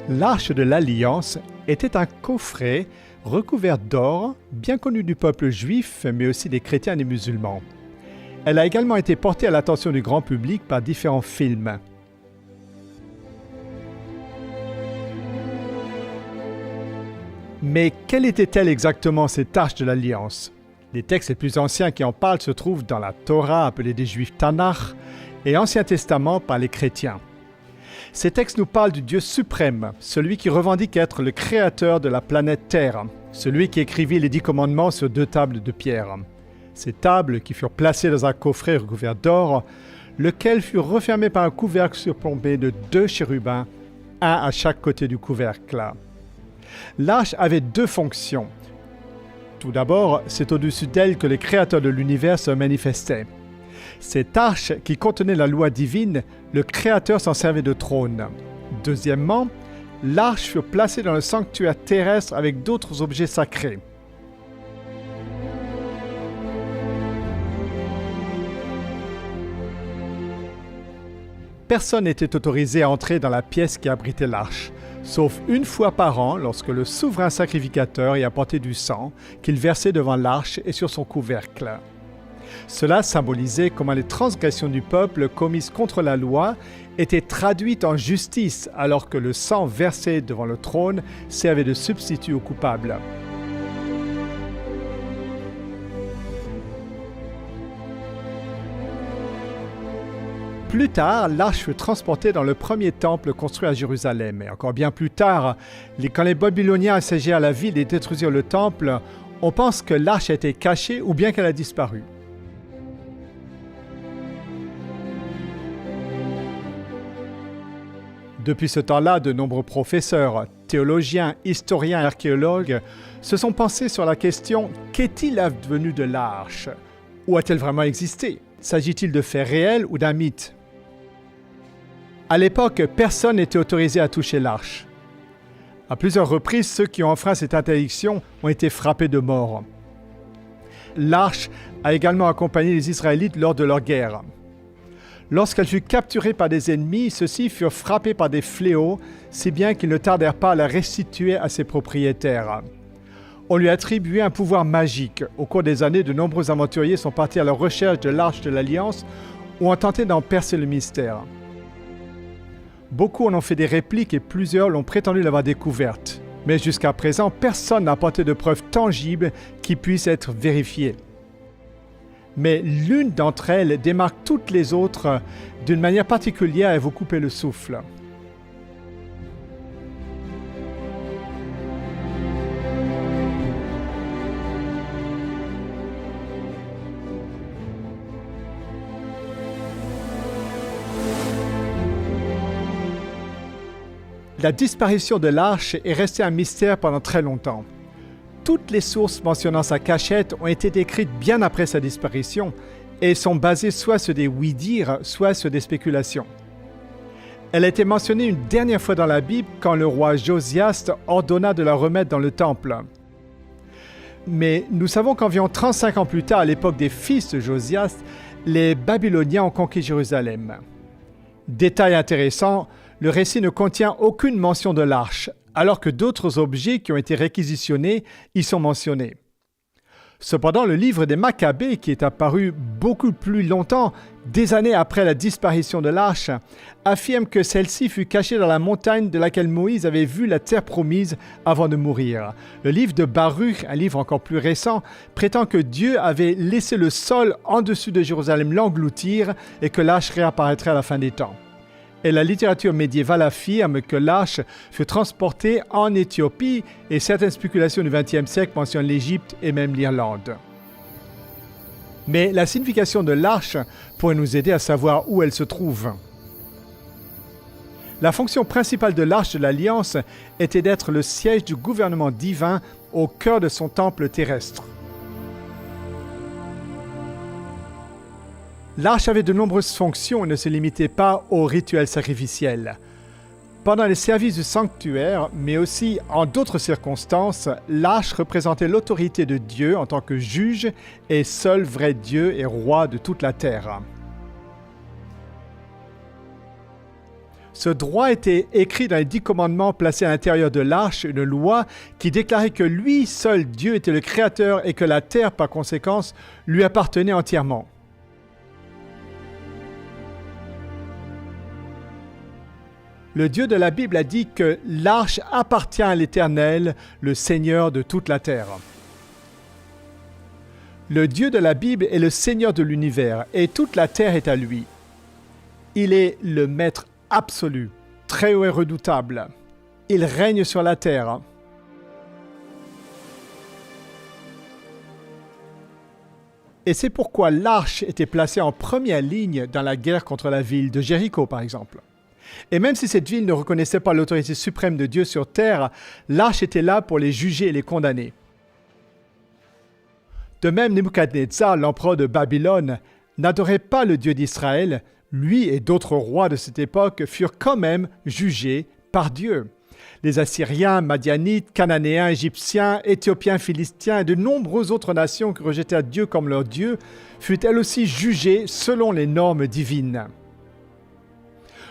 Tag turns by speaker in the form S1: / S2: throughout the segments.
S1: L'Arche de l'Alliance était un coffret recouvert d'or, bien connu du peuple juif, mais aussi des chrétiens et des musulmans. Elle a également été portée à l'attention du grand public par différents films. Mais quelle était-elle exactement, cette Arche de l'Alliance? Les textes les plus anciens qui en parlent se trouvent dans la Torah, appelée des Juifs Tanakh, et Ancien Testament par les chrétiens. Ces textes nous parlent du Dieu suprême, celui qui revendique être le créateur de la planète Terre, celui qui écrivit les 10 commandements sur 2 tables de pierre. Ces tables, qui furent placées dans un coffret recouvert d'or, lequel fut refermé par un couvercle surplombé de 2 chérubins, un à chaque côté du couvercle. L'arche avait 2 fonctions. Tout d'abord, c'est au-dessus d'elle que le créateur de l'univers se manifestait. Cette arche qui contenait la loi divine, le Créateur s'en servait de trône. Deuxièmement, l'arche fut placée dans le sanctuaire terrestre avec d'autres objets sacrés. Personne n'était autorisé à entrer dans la pièce qui abritait l'arche, sauf une fois par an lorsque le souverain sacrificateur y apportait du sang qu'il versait devant l'arche et sur son couvercle. Cela symbolisait comment les transgressions du peuple commises contre la loi étaient traduites en justice alors que le sang versé devant le trône servait de substitut aux coupables. Plus tard, l'arche fut transportée dans le premier temple construit à Jérusalem. Et encore bien plus tard, quand les Babyloniens assiégèrent la ville et détruisirent le temple, on pense que l'arche a été cachée ou bien qu'elle a disparu. Depuis ce temps-là, de nombreux professeurs, théologiens, historiens et archéologues se sont penchés sur la question « Qu'est-il advenu de l'arche ? Ou a-t-elle vraiment existé ? S'agit-il de faits réels ou d'un mythe ?» À l'époque, personne n'était autorisé à toucher l'arche. À plusieurs reprises, ceux qui ont enfreint cette interdiction ont été frappés de mort. L'arche a également accompagné les Israélites lors de leur guerre. Lorsqu'elle fut capturée par des ennemis, ceux-ci furent frappés par des fléaux, si bien qu'ils ne tardèrent pas à la restituer à ses propriétaires. On lui attribuait un pouvoir magique. Au cours des années, de nombreux aventuriers sont partis à la recherche de l'Arche de l'Alliance ou ont tenté d'en percer le mystère. Beaucoup en ont fait des répliques et plusieurs l'ont prétendu l'avoir découverte. Mais jusqu'à présent, personne n'a apporté de preuves tangibles qui puissent être vérifiées. Mais l'une d'entre elles démarque toutes les autres d'une manière particulière et vous couper le souffle. La disparition de l'arche est restée un mystère pendant très longtemps. Toutes les sources mentionnant sa cachette ont été décrites bien après sa disparition et sont basées soit sur des oui-dire, soit sur des spéculations. Elle a été mentionnée une dernière fois dans la Bible quand le roi Josias ordonna de la remettre dans le temple. Mais nous savons qu'environ 35 ans plus tard, à l'époque des fils de Josias, les Babyloniens ont conquis Jérusalem. Détail intéressant, le récit ne contient aucune mention de l'arche, alors que d'autres objets qui ont été réquisitionnés y sont mentionnés. Cependant, le livre des Maccabées, qui est apparu beaucoup plus longtemps, des années après la disparition de l'arche, affirme que celle-ci fut cachée dans la montagne de laquelle Moïse avait vu la terre promise avant de mourir. Le livre de Baruch, un livre encore plus récent, prétend que Dieu avait laissé le sol en dessus de Jérusalem l'engloutir et que l'arche réapparaîtrait à la fin des temps. Et la littérature médiévale affirme que l'arche fut transportée en Éthiopie et certaines spéculations du XXe siècle mentionnent l'Égypte et même l'Irlande. Mais la signification de l'arche pourrait nous aider à savoir où elle se trouve. La fonction principale de l'Arche de l'Alliance était d'être le siège du gouvernement divin au cœur de son temple terrestre. L'arche avait de nombreuses fonctions et ne se limitait pas aux rituels sacrificiels. Pendant les services du sanctuaire, mais aussi en d'autres circonstances, l'arche représentait l'autorité de Dieu en tant que juge et seul vrai Dieu et roi de toute la terre. Ce droit était écrit dans les 10 commandements placés à l'intérieur de l'arche, une loi qui déclarait que lui seul, Dieu, était le Créateur et que la terre, par conséquence, lui appartenait entièrement. Le Dieu de la Bible a dit que l'arche appartient à l'Éternel, le Seigneur de toute la terre. Le Dieu de la Bible est le Seigneur de l'univers et toute la terre est à lui. Il est le Maître absolu, très haut et redoutable. Il règne sur la terre. Et c'est pourquoi l'arche était placée en première ligne dans la guerre contre la ville de Jéricho, par exemple. Et même si cette ville ne reconnaissait pas l'autorité suprême de Dieu sur terre, l'arche était là pour les juger et les condamner. De même, Nebuchadnezzar, l'empereur de Babylone, n'adorait pas le Dieu d'Israël. Lui et d'autres rois de cette époque furent quand même jugés par Dieu. Les Assyriens, Madianites, Cananéens, Égyptiens, Éthiopiens, Philistins et de nombreuses autres nations qui rejetaient Dieu comme leur Dieu furent elles aussi jugées selon les normes divines.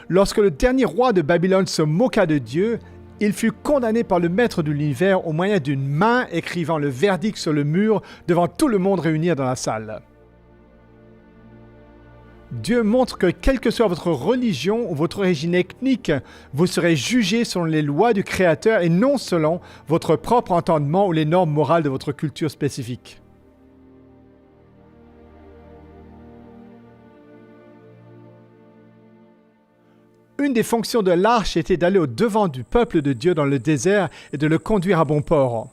S1: Lorsque le dernier roi de Babylone se moqua de Dieu, il fut condamné par le maître de l'univers au moyen d'une main écrivant le verdict sur le mur devant tout le monde réuni dans la salle. Dieu montre que quelle que soit votre religion ou votre origine ethnique, vous serez jugé selon les lois du Créateur et non selon votre propre entendement ou les normes morales de votre culture spécifique. Une des fonctions de l'arche était d'aller au-devant du peuple de Dieu dans le désert et de le conduire à bon port.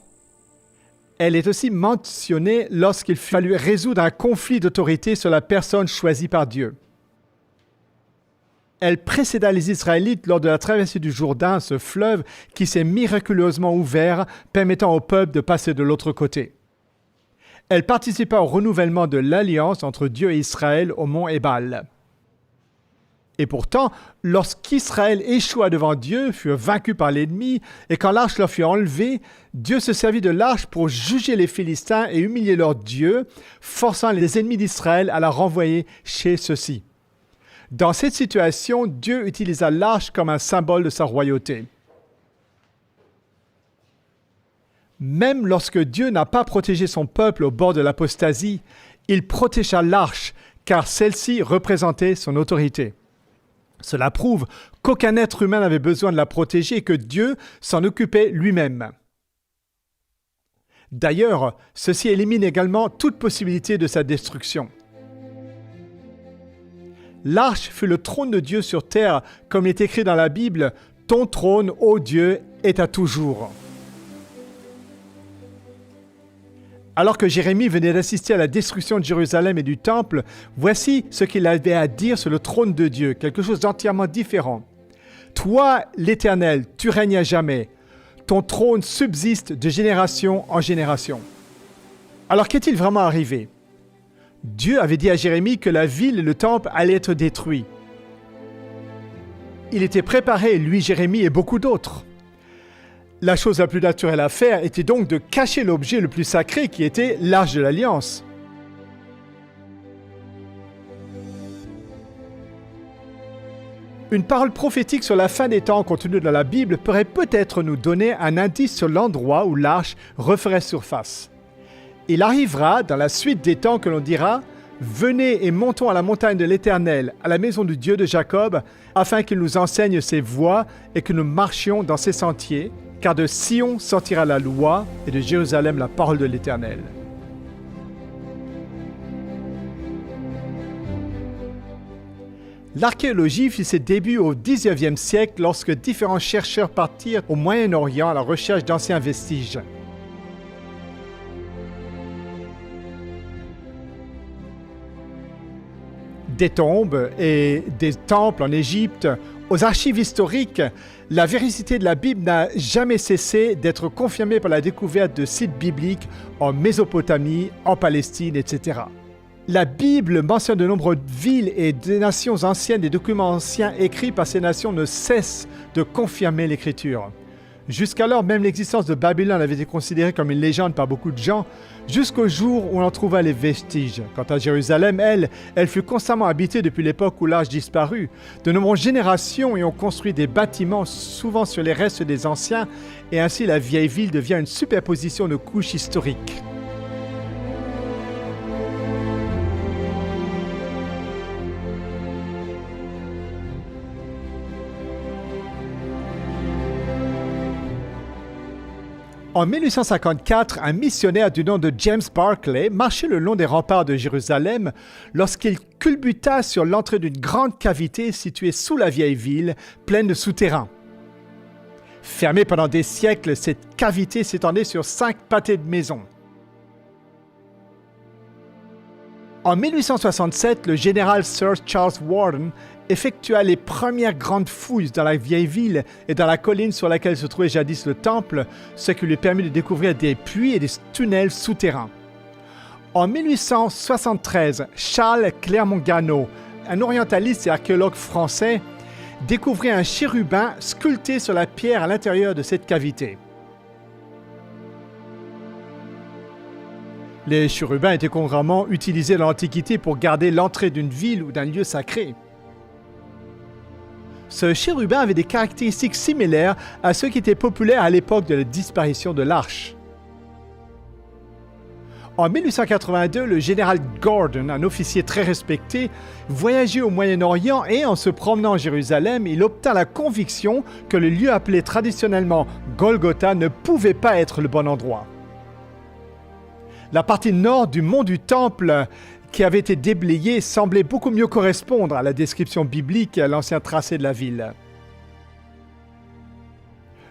S1: Elle est aussi mentionnée lorsqu'il fallut résoudre un conflit d'autorité sur la personne choisie par Dieu. Elle précéda les Israélites lors de la traversée du Jourdain, ce fleuve qui s'est miraculeusement ouvert, permettant au peuple de passer de l'autre côté. Elle participa au renouvellement de l'alliance entre Dieu et Israël au mont Ébal. Et pourtant, lorsqu'Israël échoua devant Dieu, furent vaincus par l'ennemi, et quand l'arche leur fut enlevée, Dieu se servit de l'arche pour juger les Philistins et humilier leur Dieu, forçant les ennemis d'Israël à la renvoyer chez ceux-ci. Dans cette situation, Dieu utilisa l'arche comme un symbole de sa royauté. Même lorsque Dieu n'a pas protégé son peuple au bord de l'apostasie, il protégea l'arche, car celle-ci représentait son autorité. Cela prouve qu'aucun être humain n'avait besoin de la protéger et que Dieu s'en occupait lui-même. D'ailleurs, ceci élimine également toute possibilité de sa destruction. L'arche fut le trône de Dieu sur terre, comme il est écrit dans la Bible, « Ton trône, ô Dieu, est à toujours ». Alors que Jérémie venait d'assister à la destruction de Jérusalem et du Temple, voici ce qu'il avait à dire sur le trône de Dieu, quelque chose d'entièrement différent. « Toi, l'Éternel, tu règnes à jamais. Ton trône subsiste de génération en génération. » Alors qu'est-il vraiment arrivé? Dieu avait dit à Jérémie que la ville et le temple allaient être détruits. Il était préparé, lui, Jérémie et beaucoup d'autres. La chose la plus naturelle à faire était donc de cacher l'objet le plus sacré qui était l'arche de l'Alliance. Une parole prophétique sur la fin des temps contenue dans la Bible pourrait peut-être nous donner un indice sur l'endroit où l'arche referait surface. Il arrivera dans la suite des temps que l'on dira « Venez et montons à la montagne de l'Éternel, à la maison du Dieu de Jacob, afin qu'il nous enseigne ses voies et que nous marchions dans ses sentiers, car de Sion sortira la loi et de Jérusalem la parole de l'Éternel. » L'archéologie fit ses débuts au XIXe siècle lorsque différents chercheurs partirent au Moyen-Orient à la recherche d'anciens vestiges. Des tombes et des temples en Égypte, aux archives historiques, la véracité de la Bible n'a jamais cessé d'être confirmée par la découverte de sites bibliques en Mésopotamie, en Palestine, etc. La Bible mentionne de nombreuses villes et des nations anciennes. Des documents anciens écrits par ces nations ne cessent de confirmer l'Écriture. Jusqu'alors, même l'existence de Babylone avait été considérée comme une légende par beaucoup de gens, jusqu'au jour où on en trouva les vestiges. Quant à Jérusalem, elle fut constamment habitée depuis l'époque où l'âge disparut. De nombreuses générations y ont construit des bâtiments, souvent sur les restes des anciens, et ainsi la vieille ville devient une superposition de couches historiques. En 1854, un missionnaire du nom de James Barclay marchait le long des remparts de Jérusalem lorsqu'il culbuta sur l'entrée d'une grande cavité située sous la vieille ville, pleine de souterrains. Fermée pendant des siècles, cette cavité s'étendait sur 5 pâtés de maisons. En 1867, le général Sir Charles Warden effectua les premières grandes fouilles dans la vieille ville et dans la colline sur laquelle se trouvait jadis le temple, ce qui lui permit de découvrir des puits et des tunnels souterrains. En 1873, Charles Clermont-Ganneau, un orientaliste et archéologue français, découvrit un chérubin sculpté sur la pierre à l'intérieur de cette cavité. Les chérubins étaient couramment utilisés dans l'Antiquité pour garder l'entrée d'une ville ou d'un lieu sacré. Ce chérubin avait des caractéristiques similaires à ceux qui étaient populaires à l'époque de la disparition de l'Arche. En 1882, le général Gordon, un officier très respecté, voyageait au Moyen-Orient et, en se promenant à Jérusalem, il obtint la conviction que le lieu appelé traditionnellement Golgotha ne pouvait pas être le bon endroit. La partie nord du mont du Temple, qui avait été déblayée, semblait beaucoup mieux correspondre à la description biblique et à l'ancien tracé de la ville.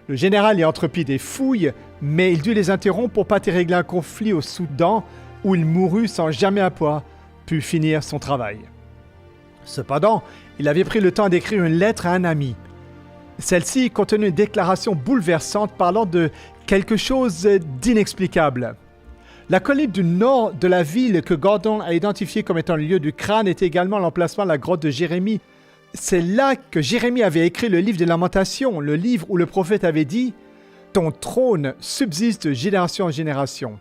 S1: Le général y entreprit des fouilles, mais il dut les interrompre pour pas régler un conflit au Soudan, où il mourut sans jamais avoir pu finir son travail. Cependant, il avait pris le temps d'écrire une lettre à un ami. Celle-ci contenait une déclaration bouleversante parlant de quelque chose d'inexplicable. La colline du nord de la ville que Gordon a identifiée comme étant le lieu du crâne est également l'emplacement de la grotte de Jérémie. C'est là que Jérémie avait écrit le livre des Lamentations, le livre où le prophète avait dit « Ton trône subsiste de génération en génération ».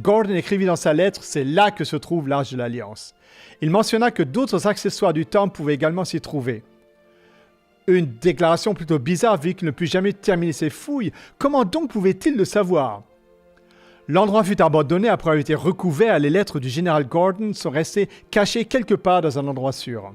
S1: Gordon écrivit dans sa lettre « C'est là que se trouve l'Arche de l'Alliance ». Il mentionna que d'autres accessoires du temple pouvaient également s'y trouver. Une déclaration plutôt bizarre vu qu'il ne put jamais terminer ses fouilles. Comment donc pouvait-il le savoir ? L'endroit fut abandonné après avoir été recouvert et les lettres du général Gordon sont restées cachées quelque part dans un endroit sûr.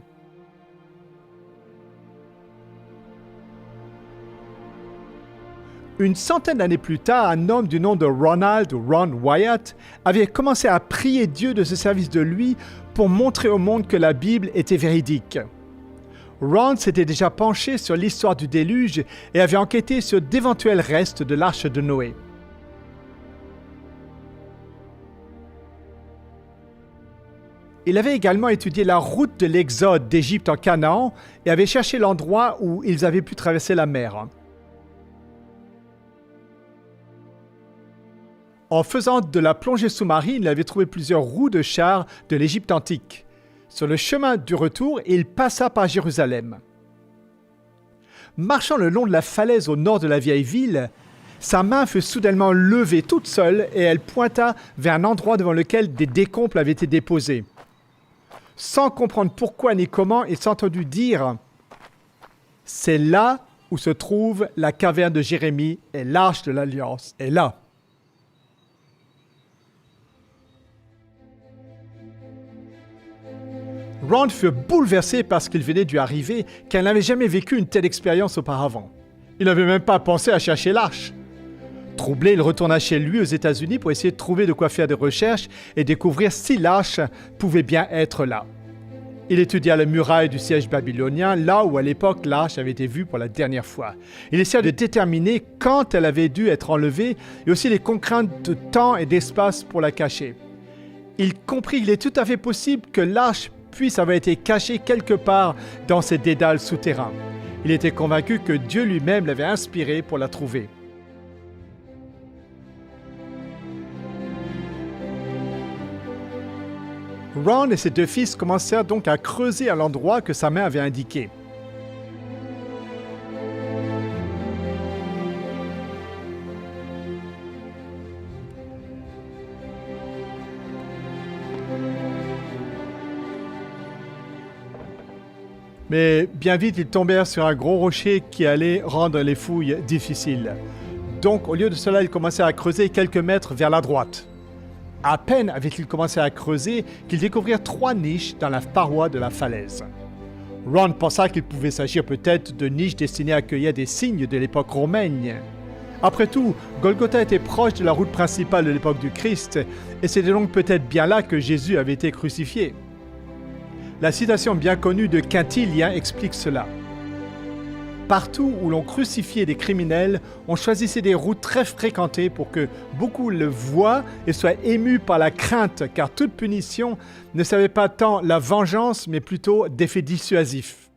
S1: Une centaine d'années plus tard, un homme du nom de Ronald ou Ron Wyatt avait commencé à prier Dieu de se servir de lui pour montrer au monde que la Bible était véridique. Ron s'était déjà penché sur l'histoire du déluge et avait enquêté sur d'éventuels restes de l'arche de Noé. Il avait également étudié la route de l'exode d'Égypte en Canaan et avait cherché l'endroit où ils avaient pu traverser la mer. En faisant de la plongée sous-marine, il avait trouvé plusieurs roues de chars de l'Égypte antique. Sur le chemin du retour, il passa par Jérusalem. Marchant le long de la falaise au nord de la vieille ville, sa main fut soudainement levée toute seule et elle pointa vers un endroit devant lequel des décombres avaient été déposés. Sans comprendre pourquoi ni comment, il s'entendit dire « C'est là où se trouve la caverne de Jérémie et l'Arche de l'Alliance est là. » Ron fut bouleversé par ce qu'il venait de lui arriver, car il n'avait jamais vécu une telle expérience auparavant. Il n'avait même pas pensé à chercher l'arche. Troublé, il retourna chez lui aux États-Unis pour essayer de trouver de quoi faire des recherches et découvrir si l'arche pouvait bien être là. Il étudia les murailles du siège babylonien, là où à l'époque l'arche avait été vue pour la dernière fois. Il essaya de déterminer quand elle avait dû être enlevée et aussi les contraintes de temps et d'espace pour la cacher. Il comprit qu'il est tout à fait possible que l'arche puisse avoir été cachée quelque part dans ces dédales souterrains. Il était convaincu que Dieu lui-même l'avait inspiré pour la trouver. Ron et ses deux fils commencèrent donc à creuser à l'endroit que sa main avait indiqué. Mais bien vite, ils tombèrent sur un gros rocher qui allait rendre les fouilles difficiles. Donc, au lieu de cela, ils commencèrent à creuser quelques mètres vers la droite. À peine avaient-ils commencé à creuser qu'ils découvrirent 3 niches dans la paroi de la falaise. Ron pensa qu'il pouvait s'agir peut-être de niches destinées à accueillir des signes de l'époque romaine. Après tout, Golgotha était proche de la route principale de l'époque du Christ, et c'était donc peut-être bien là que Jésus avait été crucifié. La citation bien connue de Quintilien explique cela. Partout où l'on crucifiait des criminels, on choisissait des routes très fréquentées pour que beaucoup le voient et soient émus par la crainte, car toute punition ne savait pas tant la vengeance, mais plutôt d'effets dissuasifs.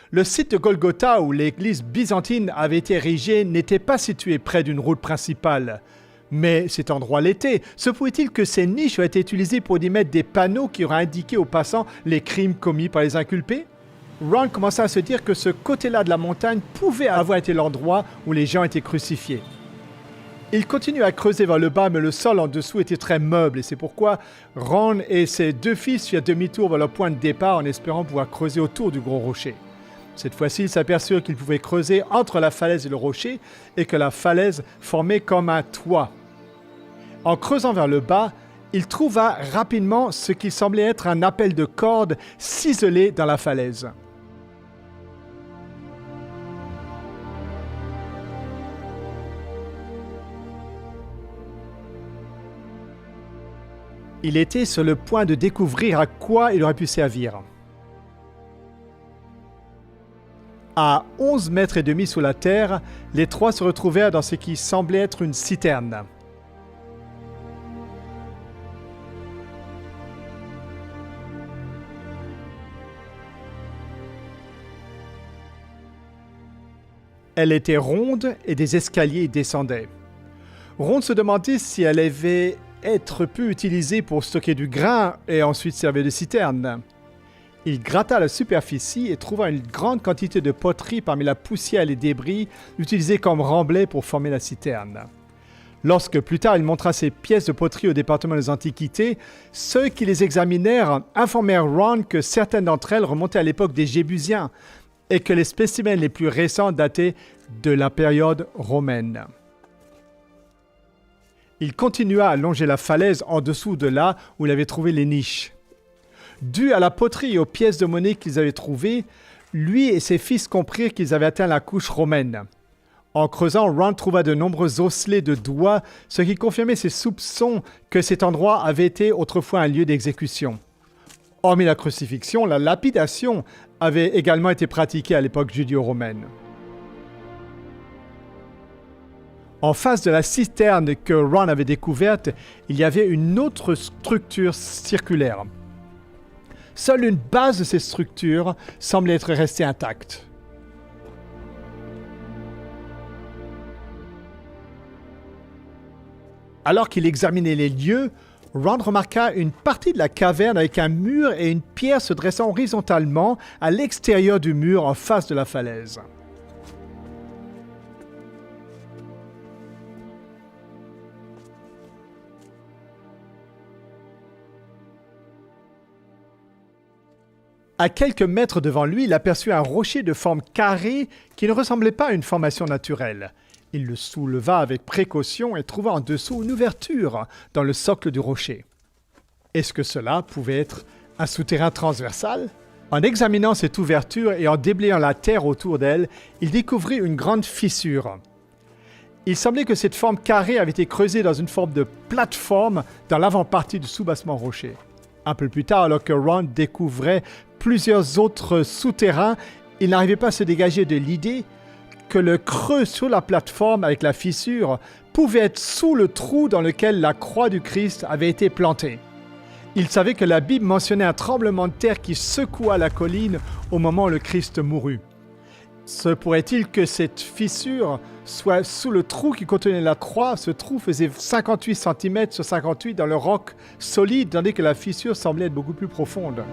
S1: Le site de Golgotha où l'église byzantine avait été érigée n'était pas situé près d'une route principale. Mais cet endroit l'était. Se pouvait-il que ces niches aient été utilisées pour y mettre des panneaux qui auraient indiqué aux passants les crimes commis par les inculpés? Ron commença à se dire que ce côté-là de la montagne pouvait avoir été l'endroit où les gens étaient crucifiés. Il continuait à creuser vers le bas, mais le sol en dessous était très meuble, et c'est pourquoi Ron et ses 2 fils firent demi-tour vers leur point de départ en espérant pouvoir creuser autour du gros rocher. Cette fois-ci, ils s'aperçurent qu'ils pouvaient creuser entre la falaise et le rocher, et que la falaise formait comme un toit. En creusant vers le bas, il trouva rapidement ce qui semblait être un appel de corde ciselé dans la falaise. Il était sur le point de découvrir à quoi il aurait pu servir. À 11 mètres et demi sous la terre, les 3 se retrouvèrent dans ce qui semblait être une citerne. Elle était ronde et des escaliers y descendaient. Ron se demandait si elle avait être pu utilisée pour stocker du grain et ensuite servir de citerne. Il gratta la superficie et trouva une grande quantité de poterie parmi la poussière et les débris utilisés comme remblai pour former la citerne. Lorsque plus tard il montra ces pièces de poterie au département des Antiquités, ceux qui les examinèrent informèrent Ron que certaines d'entre elles remontaient à l'époque des Jébusiens et que les spécimens les plus récents dataient de la période romaine. Il continua à longer la falaise en dessous de là où il avait trouvé les niches. Dû à la poterie et aux pièces de monnaie qu'ils avaient trouvées, lui et ses fils comprirent qu'ils avaient atteint la couche romaine. En creusant, Ron trouva de nombreux osselets de doigts, ce qui confirmait ses soupçons que cet endroit avait été autrefois un lieu d'exécution. Hormis la crucifixion, la lapidation avait également été pratiquée à l'époque judéo-romaine. En face de la citerne que Ron avait découverte, il y avait une autre structure circulaire. Seule une base de ces structures semblait être restée intacte. Alors qu'il examinait les lieux, Ron remarqua une partie de la caverne avec un mur et une pierre se dressant horizontalement à l'extérieur du mur en face de la falaise. À quelques mètres devant lui, il aperçut un rocher de forme carrée qui ne ressemblait pas à une formation naturelle. Il le souleva avec précaution et trouva en dessous une ouverture dans le socle du rocher. Est-ce que cela pouvait être un souterrain transversal? En examinant cette ouverture et en déblayant la terre autour d'elle, il découvrit une grande fissure. Il semblait que cette forme carrée avait été creusée dans une forme de plateforme dans l'avant-partie du soubassement rocher. Un peu plus tard, alors que Ron découvrait plusieurs autres souterrains, il n'arrivait pas à se dégager de l'idée que le creux sur la plateforme avec la fissure pouvait être sous le trou dans lequel la croix du Christ avait été plantée. Il savait que la Bible mentionnait un tremblement de terre qui secoua la colline au moment où le Christ mourut. Se pourrait-il que cette fissure soit sous le trou qui contenait la croix? Ce trou faisait 58 cm sur 58 dans le roc solide, tandis que la fissure semblait être beaucoup plus profonde.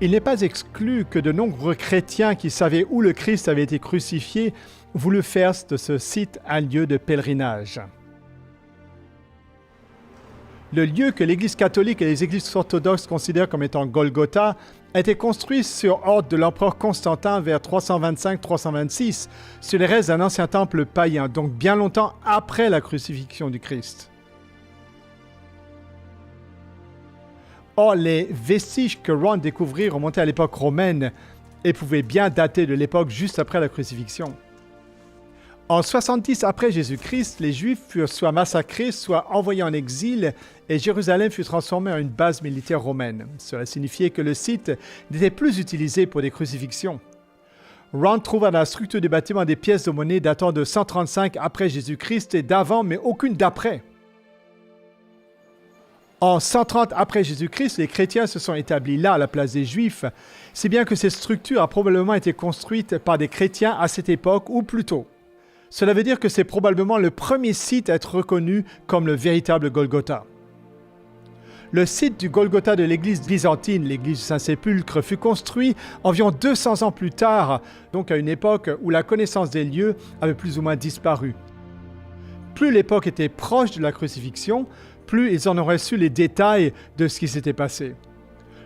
S1: Il n'est pas exclu que de nombreux chrétiens qui savaient où le Christ avait été crucifié voulu faire de ce site un lieu de pèlerinage. Le lieu que l'Église catholique et les Églises orthodoxes considèrent comme étant Golgotha a été construit sur ordre de l'empereur Constantin vers 325-326 sur les restes d'un ancien temple païen, donc bien longtemps après la crucifixion du Christ. Or, les vestiges que Ron découvrit remontaient à l'époque romaine et pouvaient bien dater de l'époque juste après la crucifixion. En 70 après Jésus-Christ, les Juifs furent soit massacrés, soit envoyés en exil et Jérusalem fut transformée en une base militaire romaine. Cela signifiait que le site n'était plus utilisé pour des crucifixions. Ron trouva dans la structure du bâtiment des pièces de monnaie datant de 135 après Jésus-Christ et d'avant, mais aucune d'après. En 130 après Jésus-Christ, les chrétiens se sont établis là à la place des Juifs, si bien que cette structure a probablement été construite par des chrétiens à cette époque ou plus tôt. Cela veut dire que c'est probablement le premier site à être reconnu comme le véritable Golgotha. Le site du Golgotha de l'église byzantine, l'église du Saint-Sépulcre, fut construit environ 200 ans plus tard, donc à une époque où la connaissance des lieux avait plus ou moins disparu. Plus l'époque était proche de la crucifixion, plus ils en auraient su les détails de ce qui s'était passé.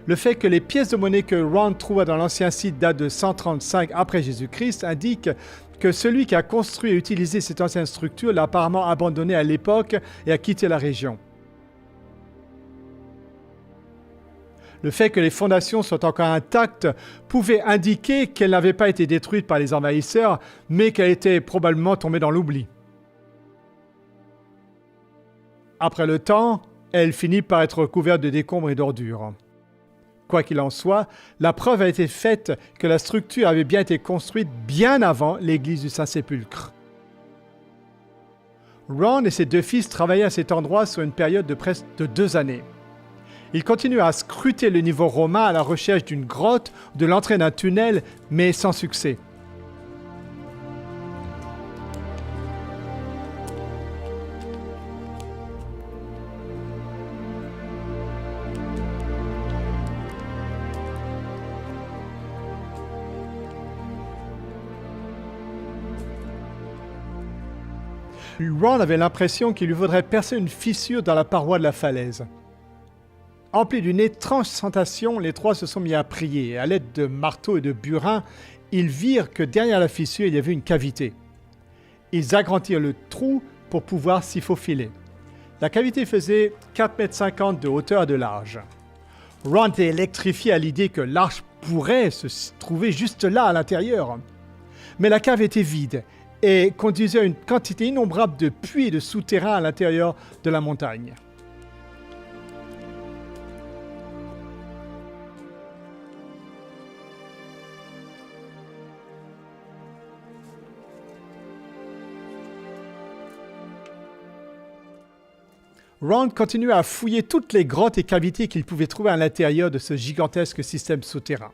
S1: Le fait que les pièces de monnaie que Ron trouva dans l'ancien site datent de 135 après Jésus-Christ indique que celui qui a construit et utilisé cette ancienne structure l'a apparemment abandonnée à l'époque et a quitté la région. Le fait que les fondations soient encore intactes pouvait indiquer qu'elles n'avaient pas été détruites par les envahisseurs, mais qu'elles étaient probablement tombées dans l'oubli. Après le temps, elle finit par être recouverte de décombres et d'ordures. Quoi qu'il en soit, la preuve a été faite que la structure avait bien été construite bien avant l'église du Saint-Sépulcre. Ron et ses deux fils travaillaient à cet endroit sur une période de presque 2 années. Ils continuaient à scruter le niveau romain à la recherche d'une grotte ou de l'entrée d'un tunnel, mais sans succès. Ron avait l'impression qu'il lui faudrait percer une fissure dans la paroi de la falaise. Emplis d'une étrange sensation, les trois se sont mis à prier et à l'aide de marteaux et de burins, ils virent que derrière la fissure, il y avait une cavité. Ils agrandirent le trou pour pouvoir s'y faufiler. La cavité faisait 4,50 m de hauteur et de large. Ron était électrifié à l'idée que l'arche pourrait se trouver juste là à l'intérieur. Mais la cave était vide et conduisait à une quantité innombrable de puits et de souterrains à l'intérieur de la montagne. Ron continuait à fouiller toutes les grottes et cavités qu'il pouvait trouver à l'intérieur de ce gigantesque système souterrain.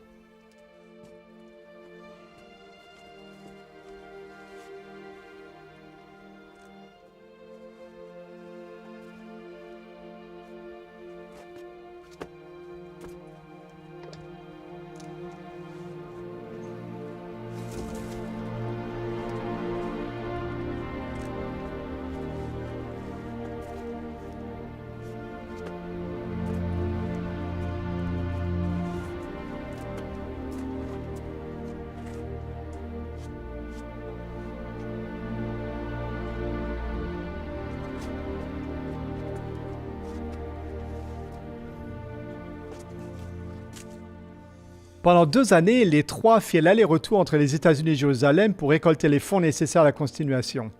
S1: Pendant 2 années, les trois firent l'aller-retour entre les États-Unis et Jérusalem pour récolter les fonds nécessaires à la continuation.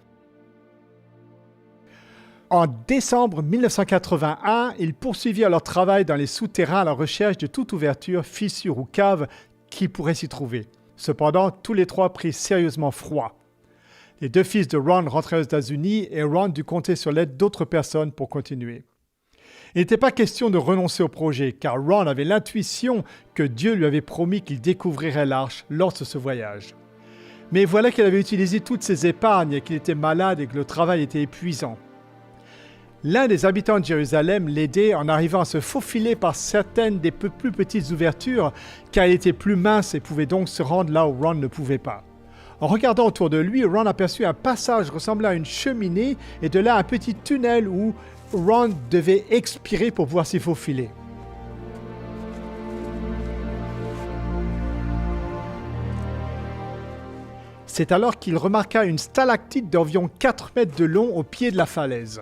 S1: En décembre 1981, ils poursuivirent leur travail dans les souterrains à la recherche de toute ouverture, fissure ou cave qui pourrait s'y trouver. Cependant, tous les trois prirent sérieusement froid. Les 2 fils de Ron rentrèrent aux États-Unis et Ron dut compter sur l'aide d'autres personnes pour continuer. Il n'était pas question de renoncer au projet, car Ron avait l'intuition que Dieu lui avait promis qu'il découvrirait l'arche lors de ce voyage. Mais voilà qu'il avait utilisé toutes ses épargnes et qu'il était malade et que le travail était épuisant. L'un des habitants de Jérusalem l'aidait en arrivant à se faufiler par certaines des peu plus petites ouvertures, car il était plus mince et pouvait donc se rendre là où Ron ne pouvait pas. En regardant autour de lui, Ron aperçut un passage ressemblant à une cheminée et de là un petit tunnel où Ron devait expirer pour pouvoir s'y faufiler. C'est alors qu'il remarqua une stalactite d'environ 4 mètres de long au pied de la falaise.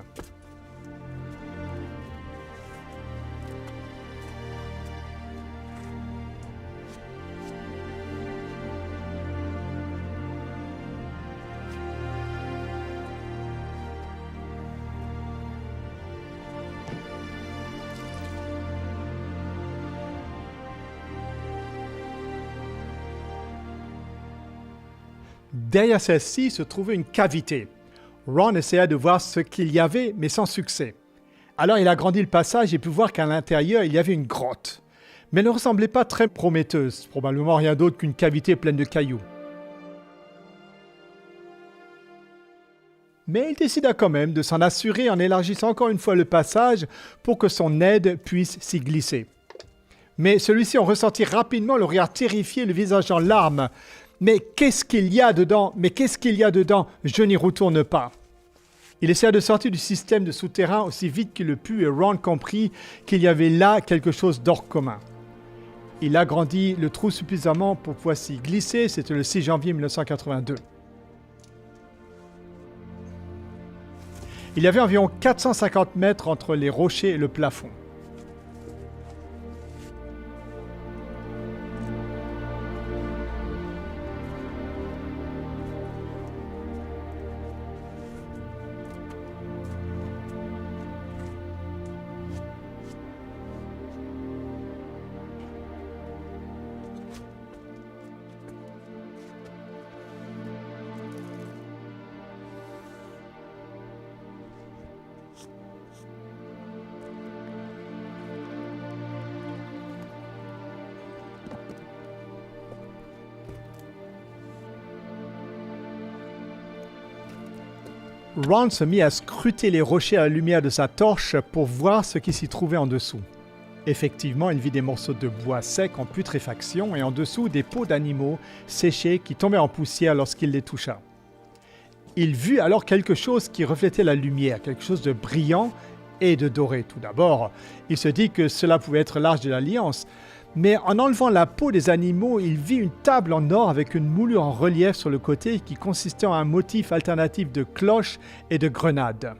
S1: Derrière celle-ci se trouvait une cavité. Ron essaya de voir ce qu'il y avait, mais sans succès. Alors il agrandit le passage et put voir qu'à l'intérieur, il y avait une grotte. Mais elle ne ressemblait pas très prometteuse, probablement rien d'autre qu'une cavité pleine de cailloux. Mais il décida quand même de s'en assurer en élargissant encore une fois le passage pour que son aide puisse s'y glisser. Mais celui-ci en ressentit rapidement le regard terrifié, le visage en larmes. « Mais qu'est-ce qu'il y a dedans? Mais qu'est-ce qu'il y a dedans? Je n'y retourne pas. » Il essaya de sortir du système de souterrain aussi vite qu'il le put et Ron comprit qu'il y avait là quelque chose d'hors commun. Il agrandit le trou suffisamment pour pouvoir s'y glisser, c'était le 6 janvier 1982. Il y avait environ 450 mètres entre les rochers et le plafond. Ron se mit à scruter les rochers à la lumière de sa torche pour voir ce qui s'y trouvait en dessous. Effectivement, il vit des morceaux de bois secs en putréfaction et en dessous des peaux d'animaux séchés qui tombaient en poussière lorsqu'il les toucha. Il vit alors quelque chose qui reflétait la lumière, quelque chose de brillant et de doré. Tout d'abord, il se dit que cela pouvait être l'Arche de l'Alliance, mais en enlevant la peau des animaux, il vit une table en or avec une moulure en relief sur le côté qui consistait en un motif alternatif de cloches et de grenades.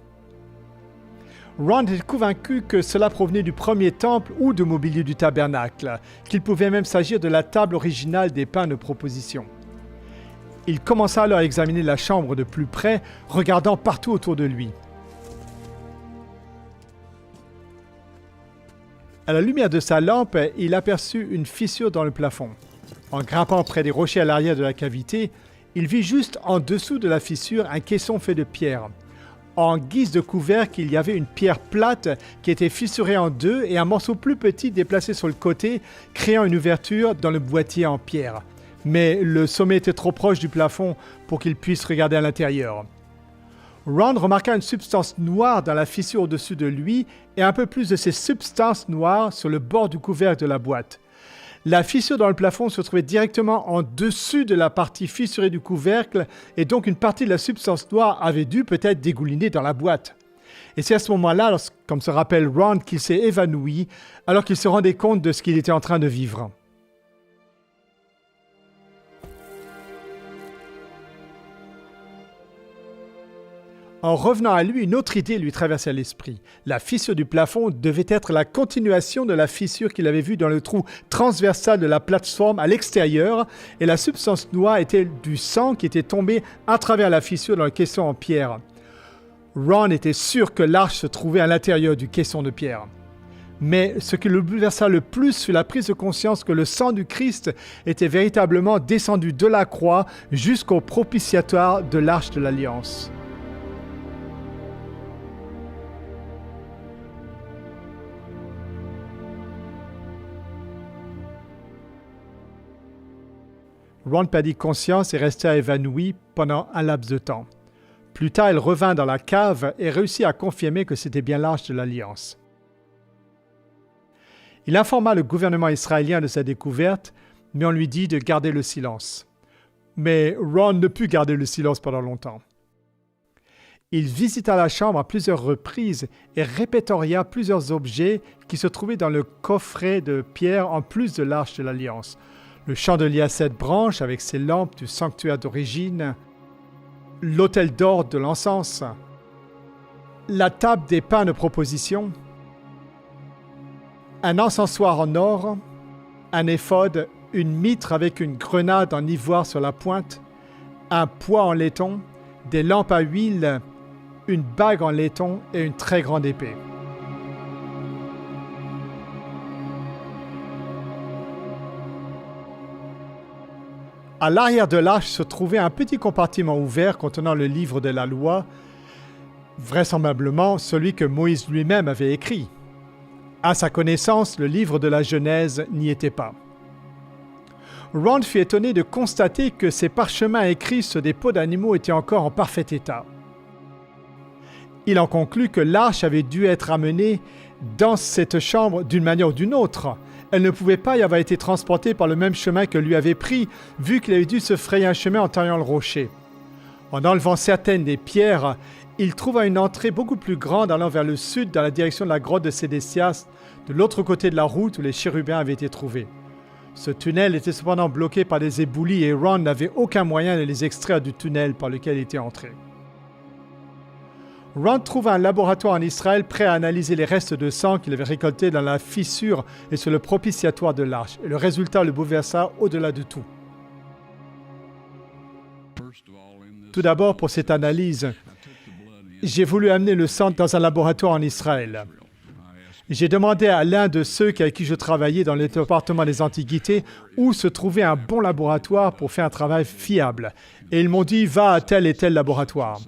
S1: Ron était convaincu que cela provenait du premier temple ou du mobilier du tabernacle, qu'il pouvait même s'agir de la table originale des pains de proposition. Il commença alors à examiner la chambre de plus près, regardant partout autour de lui. À la lumière de sa lampe, il aperçut une fissure dans le plafond. En grimpant près des rochers à l'arrière de la cavité, il vit juste en dessous de la fissure un caisson fait de pierre. En guise de couvercle, il y avait une pierre plate qui était fissurée en deux et un morceau plus petit déplacé sur le côté, créant une ouverture dans le boîtier en pierre. Mais le sommet était trop proche du plafond pour qu'il puisse regarder à l'intérieur. Ron remarqua une substance noire dans la fissure au-dessus de lui et un peu plus de ces substances noires sur le bord du couvercle de la boîte. La fissure dans le plafond se trouvait directement en dessus de la partie fissurée du couvercle et donc une partie de la substance noire avait dû peut-être dégouliner dans la boîte. Et c'est à ce moment-là, comme se rappelle Ron, qu'il s'est évanoui alors qu'il se rendait compte de ce qu'il était en train de vivre. En revenant à lui, une autre idée lui traversait l'esprit. La fissure du plafond devait être la continuation de la fissure qu'il avait vue dans le trou transversal de la plateforme à l'extérieur, et la substance noire était du sang qui était tombé à travers la fissure dans le caisson en pierre. Ron était sûr que l'arche se trouvait à l'intérieur du caisson de pierre. Mais ce qui le bouleversa le plus fut la prise de conscience que le sang du Christ était véritablement descendu de la croix jusqu'au propitiatoire de l'Arche de l'Alliance. Ron perdit conscience et resta évanoui pendant un laps de temps. Plus tard, il revint dans la cave et réussit à confirmer que c'était bien l'arche de l'Alliance. Il informa le gouvernement israélien de sa découverte, mais on lui dit de garder le silence. Mais Ron ne put garder le silence pendant longtemps. Il visita la chambre à plusieurs reprises et répertoria plusieurs objets qui se trouvaient dans le coffret de pierre en plus de l'arche de l'Alliance. Le chandelier à 7 branches avec ses lampes du sanctuaire d'origine, l'autel d'or de l'encens, la table des pains de proposition, un encensoir en or, un éphod, une mitre avec une grenade en ivoire sur la pointe, un poids en laiton, des lampes à huile, une bague en laiton et une très grande épée. À l'arrière de l'arche se trouvait un petit compartiment ouvert contenant le livre de la loi, vraisemblablement celui que Moïse lui-même avait écrit. À sa connaissance, le livre de la Genèse n'y était pas. Ron fut étonné de constater que ces parchemins écrits sur des peaux d'animaux étaient encore en parfait état. Il en conclut que l'arche avait dû être amenée dans cette chambre d'une manière ou d'une autre. Elle ne pouvait pas y avoir été transportée par le même chemin que lui avait pris, vu qu'il avait dû se frayer un chemin en taillant le rocher. En enlevant certaines des pierres, il trouva une entrée beaucoup plus grande allant vers le sud dans la direction de la grotte de Sédécias, de l'autre côté de la route où les chérubins avaient été trouvés. Ce tunnel était cependant bloqué par des éboulis et Ron n'avait aucun moyen de les extraire du tunnel par lequel il était entré. Ron trouva un laboratoire en Israël prêt à analyser les restes de sang qu'il avait récoltés dans la fissure et sur le propitiatoire de l'arche, et le résultat le bouleversa au-delà de tout. Tout d'abord, pour cette analyse, j'ai voulu amener le sang dans un laboratoire en Israël. J'ai demandé à l'un de ceux avec qui je travaillais dans le département des antiquités où se trouvait un bon laboratoire pour faire un travail fiable. Et ils m'ont dit, va à tel et tel laboratoire.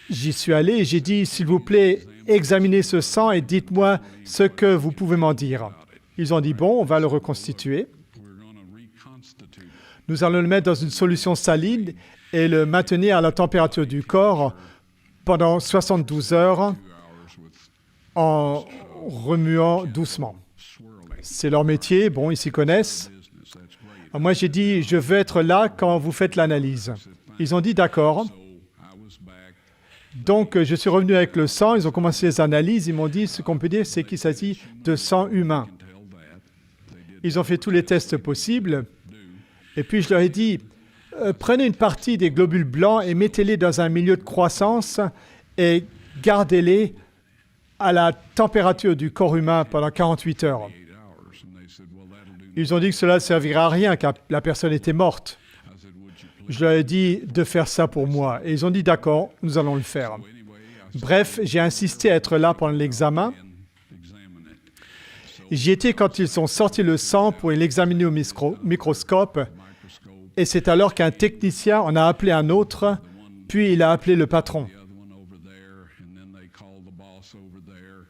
S1: J'y suis allé et j'ai dit, s'il vous plaît, examinez ce sang et dites-moi ce que vous pouvez m'en dire. Ils ont dit, bon, on va le reconstituer. Nous allons le mettre dans une solution saline et le maintenir à la température du corps pendant 72 heures en remuant doucement. C'est leur métier, bon, ils s'y connaissent. Moi, j'ai dit, je veux être là quand vous faites l'analyse. Ils ont dit, d'accord. Donc, je suis revenu avec le sang, ils ont commencé les analyses, ils m'ont dit, ce qu'on peut dire, c'est qu'il s'agit de sang humain. Ils ont fait tous les tests possibles, et puis je leur ai dit, prenez une partie des globules blancs et mettez-les dans un milieu de croissance et gardez-les à la température du corps humain pendant 48 heures. Ils ont dit que cela ne servirait à rien, car la personne était morte. Je leur ai dit de faire ça pour moi. Et ils ont dit, d'accord, nous allons le faire. Bref, j'ai insisté à être là pendant l'examen. J'y étais quand ils ont sorti le sang pour l'examiner au microscope. Et c'est alors qu'un technicien en a appelé un autre, puis il a appelé le patron.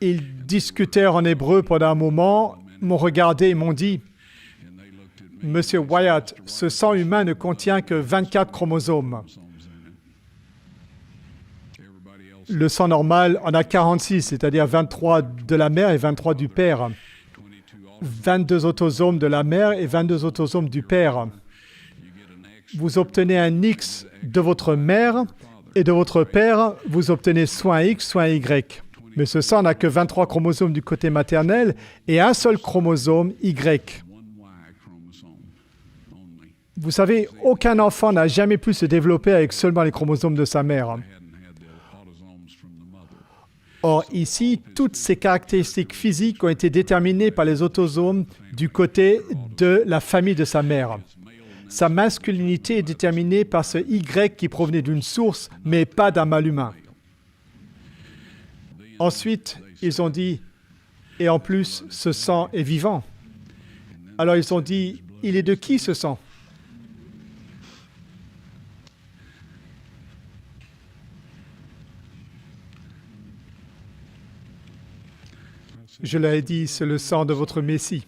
S1: Ils discutèrent en hébreu pendant un moment, m'ont regardé et m'ont dit, « Monsieur Wyatt, ce sang humain ne contient que 24 chromosomes. Le sang normal en a 46, c'est-à-dire 23 de la mère et 23 du père. 22 autosomes de la mère et 22 autosomes du père. Vous obtenez un X de votre mère et de votre père, vous obtenez soit un X, soit un Y. Mais ce sang n'a que 23 chromosomes du côté maternel et un seul chromosome Y. Vous savez, aucun enfant n'a jamais pu se développer avec seulement les chromosomes de sa mère. Or, ici, toutes ces caractéristiques physiques ont été déterminées par les autosomes du côté de la famille de sa mère. Sa masculinité est déterminée par ce Y qui provenait d'une source, mais pas d'un mâle humain. Ensuite, ils ont dit, et en plus, ce sang est vivant. Alors ils ont dit, il est de qui ce sang? Je leur ai dit, c'est le sang de votre Messie.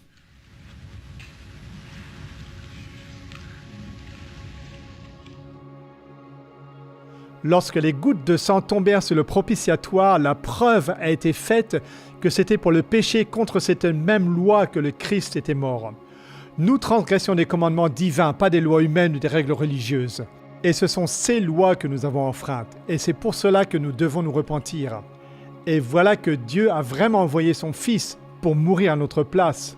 S1: Lorsque les gouttes de sang tombèrent sur le propitiatoire, la preuve a été faite que c'était pour le péché contre cette même loi que le Christ était mort. Nous transgressions des commandements divins, pas des lois humaines ou des règles religieuses. Et ce sont ces lois que nous avons enfreintes. Et c'est pour cela que nous devons nous repentir. Et voilà que Dieu a vraiment envoyé son Fils pour mourir à notre place.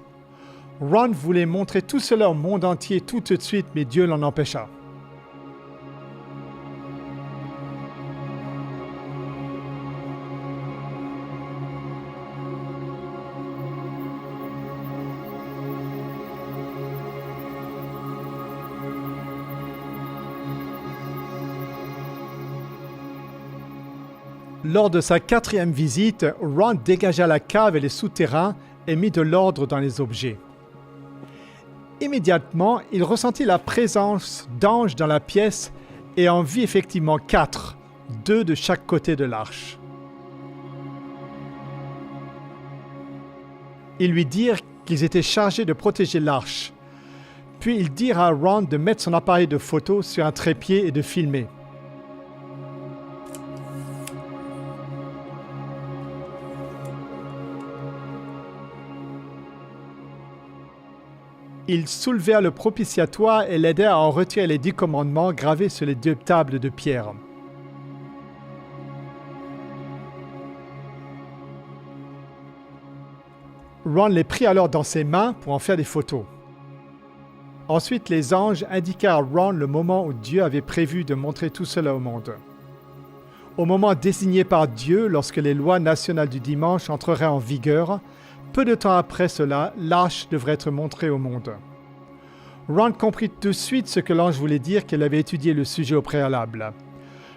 S1: Ron voulait montrer tout cela au monde entier tout de suite, mais Dieu l'en empêcha. Lors de sa 4e visite, Ron dégagea la cave et les souterrains et mit de l'ordre dans les objets. Immédiatement, il ressentit la présence d'anges dans la pièce et en vit effectivement 4, 2 de chaque côté de l'arche. Ils lui dirent qu'ils étaient chargés de protéger l'arche. Puis ils dirent à Ron de mettre son appareil de photo sur un trépied et de filmer. Ils soulevèrent le propitiatoire et l'aidèrent à en retirer les 10 commandements gravés sur les 2 tables de pierre. Ron les prit alors dans ses mains pour en faire des photos. Ensuite, les anges indiquèrent à Ron le moment où Dieu avait prévu de montrer tout cela au monde. Au moment désigné par Dieu, lorsque les lois nationales du dimanche entreraient en vigueur, peu de temps après cela, l'arche devrait être montrée au monde. Ron comprit tout de suite ce que l'ange voulait dire qu'il avait étudié le sujet au préalable.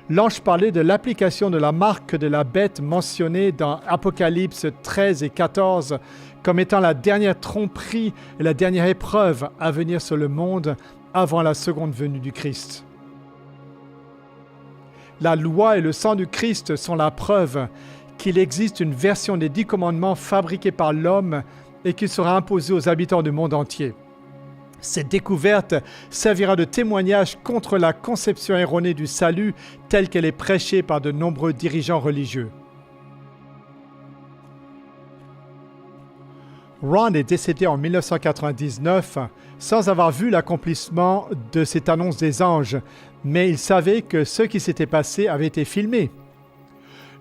S1: L'ange parlait de l'application de la marque de la bête mentionnée dans Apocalypse 13 et 14 comme étant la dernière tromperie et la dernière épreuve à venir sur le monde avant la seconde venue du Christ. La loi et le sang du Christ sont la preuve qu'il existe une version des 10 commandements fabriquée par l'homme et qui sera imposée aux habitants du monde entier. Cette découverte servira de témoignage contre la conception erronée du salut telle qu'elle est prêchée par de nombreux dirigeants religieux. Ron est décédé en 1999 sans avoir vu l'accomplissement de cette annonce des anges, mais il savait que ce qui s'était passé avait été filmé.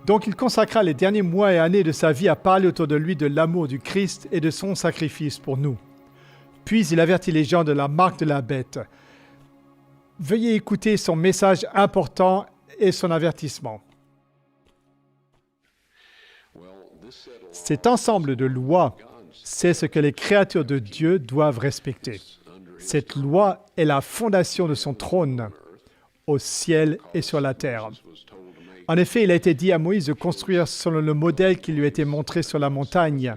S1: Donc il consacra les derniers mois et années de sa vie à parler autour de lui de l'amour du Christ et de son sacrifice pour nous. Puis il avertit les gens de la marque de la bête. Veuillez écouter son message important et son avertissement. Cet ensemble de lois, c'est ce que les créatures de Dieu doivent respecter. Cette loi est la fondation de son trône, au ciel et sur la terre. En effet, il a été dit à Moïse de construire selon le modèle qui lui a été montré sur la montagne,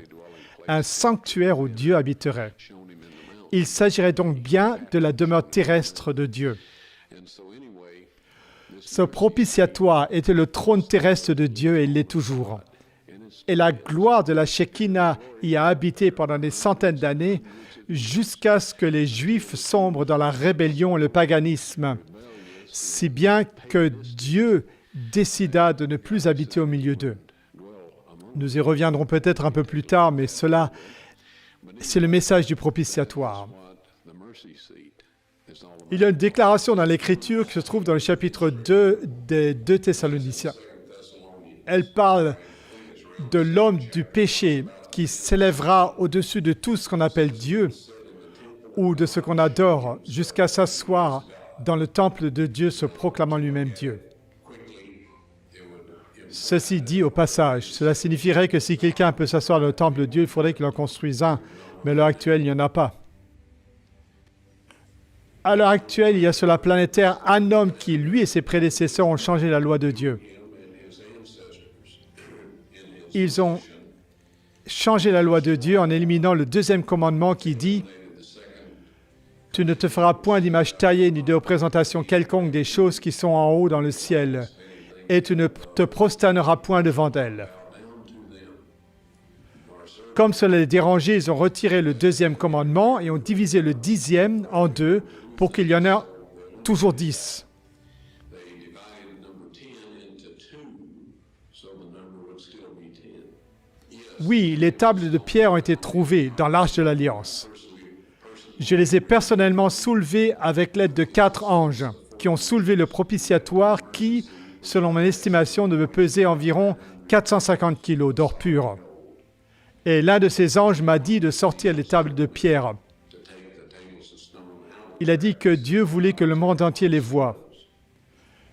S1: un sanctuaire où Dieu habiterait. Il s'agirait donc bien de la demeure terrestre de Dieu. Ce propitiatoire était le trône terrestre de Dieu et il l'est toujours. Et la gloire de la Shekinah y a habité pendant des centaines d'années jusqu'à ce que les Juifs sombrent dans la rébellion et le paganisme, si bien que Dieu décida de ne plus habiter au milieu d'eux. Nous y reviendrons peut-être un peu plus tard, mais cela, c'est le message du propitiatoire. Il y a une déclaration dans l'Écriture qui se trouve dans le chapitre 2 des 2 Thessaloniciens. Elle parle de l'homme du péché qui s'élèvera au-dessus de tout ce qu'on appelle Dieu ou de ce qu'on adore jusqu'à s'asseoir dans le temple de Dieu se proclamant lui-même Dieu. Ceci dit au passage, cela signifierait que si quelqu'un peut s'asseoir dans le temple de Dieu, il faudrait qu'il en construise un, mais à l'heure actuelle, il n'y en a pas. À l'heure actuelle, il y a sur la planète Terre un homme qui, lui et ses prédécesseurs, ont changé la loi de Dieu. Ils ont changé la loi de Dieu en éliminant le 2e commandement qui dit « Tu ne te feras point d'image taillée ni de représentation quelconque des choses qui sont en haut dans le ciel, et tu ne te prosterneras point devant elles. » Comme cela les dérangeait, ils ont retiré le 2e commandement et ont divisé le 10e en 2 pour qu'il y en ait toujours 10. Oui, les tables de pierre ont été trouvées dans l'Arche de l'Alliance. Je les ai personnellement soulevées avec l'aide de 4 anges qui ont soulevé le propitiatoire qui, selon mon estimation, devait peser environ 450 kilos d'or pur. Et l'un de ces anges m'a dit de sortir les tables de pierre. Il a dit que Dieu voulait que le monde entier les voie.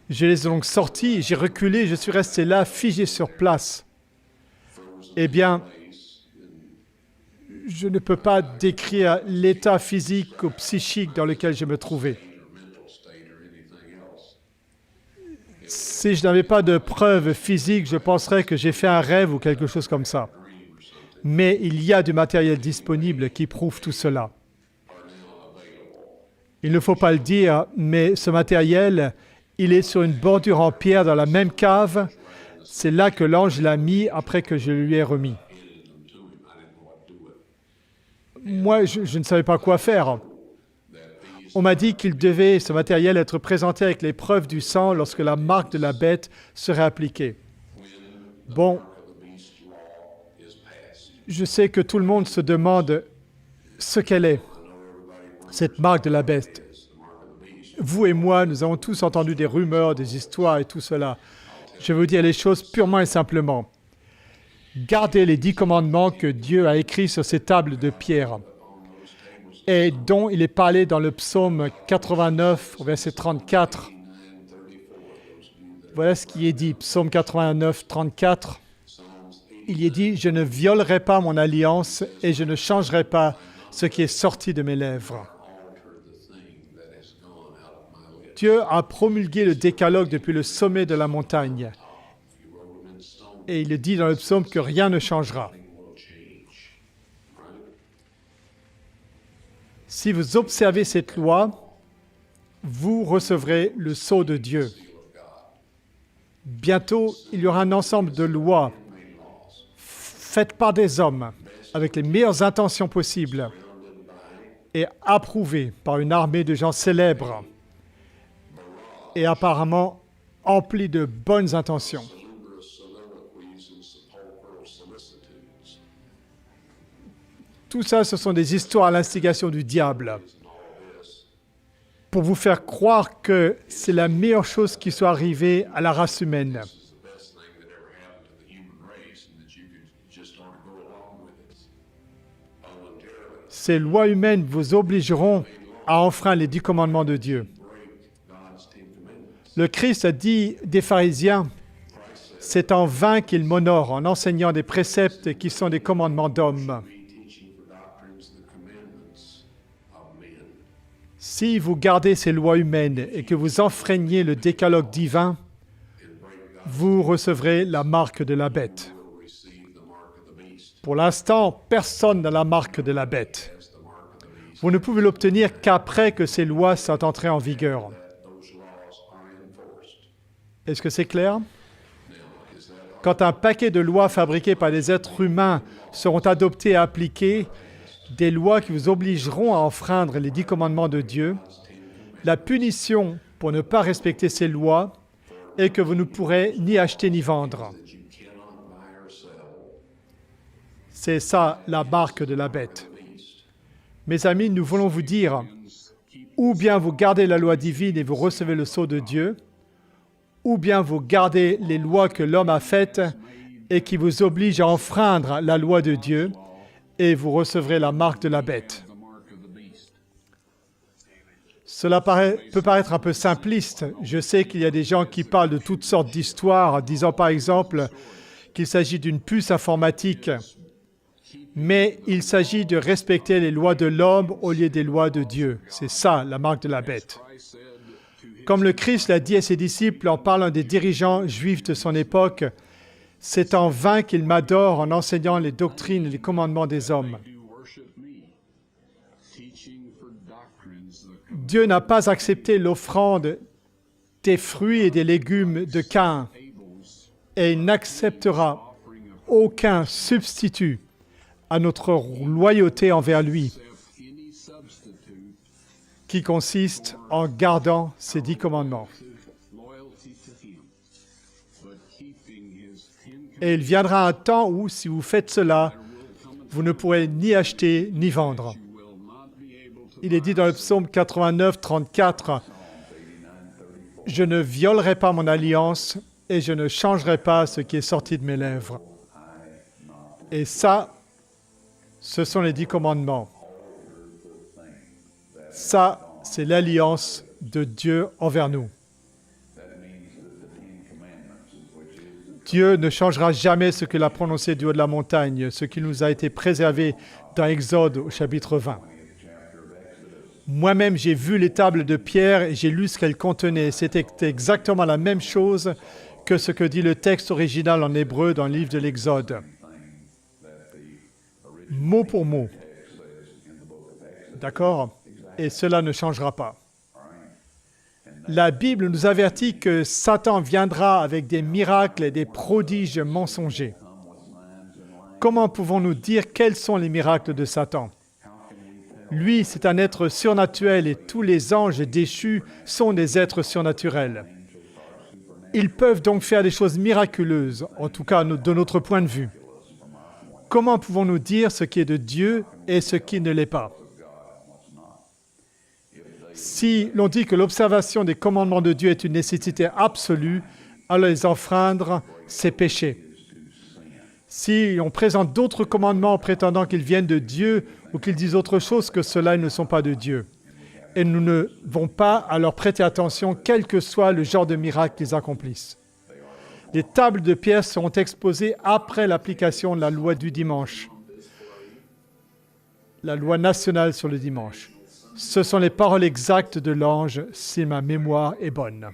S1: Je les ai donc sortis, j'ai reculé, je suis resté là, figé sur place. Eh bien, je ne peux pas décrire l'état physique ou psychique dans lequel je me trouvais. Si je n'avais pas de preuves physiques, je penserais que j'ai fait un rêve ou quelque chose comme ça. Mais il y a du matériel disponible qui prouve tout cela. Il ne faut pas le dire, mais ce matériel, il est sur une bordure en pierre dans la même cave. C'est là que l'ange l'a mis après que je lui ai remis. Moi, je ne savais pas quoi faire. On m'a dit qu'il devait, ce matériel, être présenté avec les preuves du sang lorsque la marque de la bête serait appliquée. Bon, je sais que tout le monde se demande ce qu'elle est, cette marque de la bête. Vous et moi, nous avons tous entendu des rumeurs, des histoires et tout cela. Je vais vous dire les choses purement et simplement. Gardez les 10 commandements que Dieu a écrits sur ces tables de pierre et dont il est parlé dans le psaume 89, verset 34. Voilà ce qui est dit, psaume 89, 34. Il y est dit « Je ne violerai pas mon alliance et je ne changerai pas ce qui est sorti de mes lèvres. » Dieu a promulgué le décalogue depuis le sommet de la montagne. Et il le dit dans le psaume que rien ne changera. Si vous observez cette loi, vous recevrez le sceau de Dieu. Bientôt, il y aura un ensemble de lois faites par des hommes avec les meilleures intentions possibles et approuvées par une armée de gens célèbres et apparemment emplis de bonnes intentions. Tout ça, ce sont des histoires à l'instigation du diable pour vous faire croire que c'est la meilleure chose qui soit arrivée à la race humaine. Ces lois humaines vous obligeront à enfreindre les 10 commandements de Dieu. Le Christ a dit des pharisiens, c'est en vain qu'ils m'honorent en enseignant des préceptes qui sont des commandements d'hommes. Si vous gardez ces lois humaines et que vous enfreignez le décalogue divin, vous recevrez la marque de la bête. Pour l'instant, personne n'a la marque de la bête. Vous ne pouvez l'obtenir qu'après que ces lois soient entrées en vigueur. Est-ce que c'est clair? Quand un paquet de lois fabriquées par des êtres humains seront adoptées et appliquées, des lois qui vous obligeront à enfreindre les 10 commandements de Dieu, la punition pour ne pas respecter ces lois est que vous ne pourrez ni acheter ni vendre. C'est ça la marque de la bête. Mes amis, nous voulons vous dire, ou bien vous gardez la loi divine et vous recevez le sceau de Dieu, ou bien vous gardez les lois que l'homme a faites et qui vous obligent à enfreindre la loi de Dieu, et vous recevrez la marque de la bête. Cela peut paraître un peu simpliste. Je sais qu'il y a des gens qui parlent de toutes sortes d'histoires, disant par exemple qu'il s'agit d'une puce informatique, mais il s'agit de respecter les lois de l'homme au lieu des lois de Dieu. C'est ça, la marque de la bête. Comme le Christ l'a dit à ses disciples en parlant des dirigeants juifs de son époque, c'est en vain qu'ils m'adorent en enseignant les doctrines et les commandements des hommes. Dieu n'a pas accepté l'offrande des fruits et des légumes de Caïn, et il n'acceptera aucun substitut à notre loyauté envers lui, qui consiste en gardant ses 10 commandements. Et il viendra un temps où, si vous faites cela, vous ne pourrez ni acheter ni vendre. Il est dit dans le psaume 89, 34, « Je ne violerai pas mon alliance et je ne changerai pas ce qui est sorti de mes lèvres. » Et ça, ce sont les 10 commandements. Ça, c'est l'alliance de Dieu envers nous. Dieu ne changera jamais ce qu'il a prononcé du haut de la montagne, ce qui nous a été préservé dans Exode au chapitre 20. Moi-même, j'ai vu les tables de pierre et j'ai lu ce qu'elles contenaient. C'était exactement la même chose que ce que dit le texte original en hébreu dans le livre de l'Exode. Mot pour mot. D'accord? Et cela ne changera pas. La Bible nous avertit que Satan viendra avec des miracles et des prodiges mensongers. Comment pouvons-nous dire quels sont les miracles de Satan? Lui, c'est un être surnaturel et tous les anges déchus sont des êtres surnaturels. Ils peuvent donc faire des choses miraculeuses, en tout cas de notre point de vue. Comment pouvons-nous dire ce qui est de Dieu et ce qui ne l'est pas? Si l'on dit que l'observation des commandements de Dieu est une nécessité absolue, alors les enfreindre, c'est péché. Si on présente d'autres commandements en prétendant qu'ils viennent de Dieu ou qu'ils disent autre chose que cela, ils ne sont pas de Dieu. Et nous ne devons pas à leur prêter attention, quel que soit le genre de miracle qu'ils accomplissent. Les tables de pierre seront exposées après l'application de la loi du dimanche, la loi nationale sur le dimanche. Ce sont les paroles exactes de l'ange, si ma mémoire est bonne.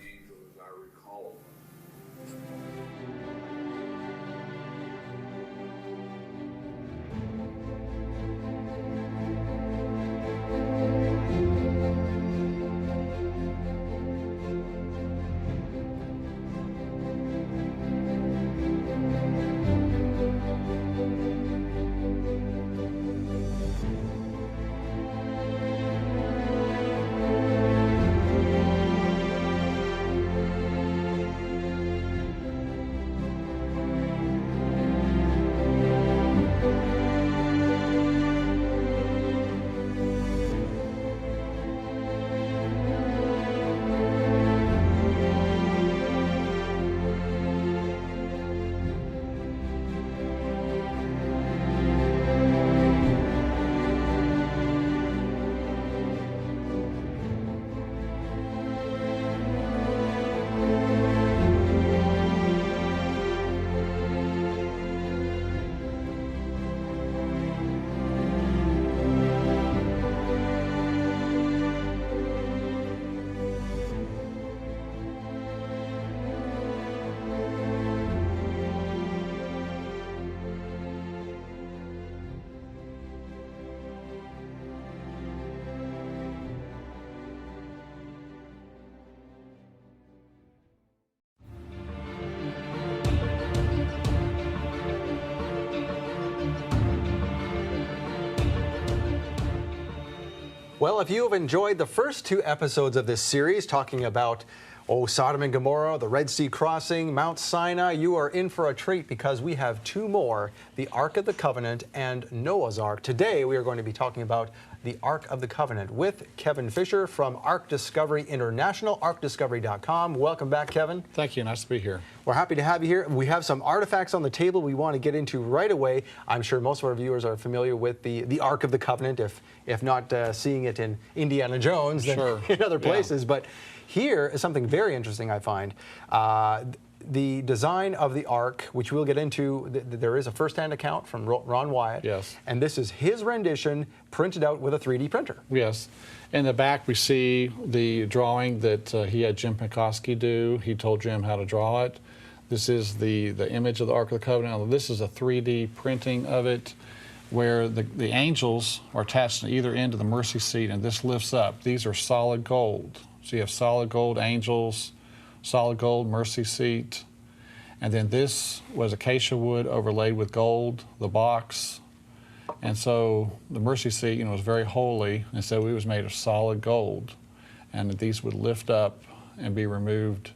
S2: Well, if you have enjoyed the first 2 episodes of this series talking about Sodom and Gomorrah, the Red Sea crossing, Mount Sinai, you are in for a treat because we have 2 more, the Ark of the Covenant and Noah's Ark. Today we are going to be talking about the Ark of the Covenant with Kevin Fisher from Ark Discovery International, arkdiscovery.com. Welcome back, Kevin.
S3: Thank you. Nice to be here.
S2: We're happy to have you here. We have some artifacts on the table we want to get into right away. I'm sure most of our viewers are familiar with the Ark of the Covenant, if not seeing it in Indiana Jones, then
S3: Sure.
S2: in other places. Yeah. But here is something very interesting, I find. The design of the Ark, which we'll get into, there is a first-hand account from Ron Wyatt.
S3: Yes.
S2: And this is his rendition printed out with a 3D printer.
S3: Yes. In the back, we see the drawing that he had Jim Pekoski do. He told Jim how to draw it. This is the image of the Ark of the Covenant. Now, this is a 3D printing of it where the angels are attached to either end of the mercy seat, and this lifts up. These are solid gold. So you have solid gold angels, solid gold mercy seat, and then this was acacia wood overlaid with gold, the box. And so the mercy seat, was very holy, and so it was made of solid gold, and that these would lift up and be removed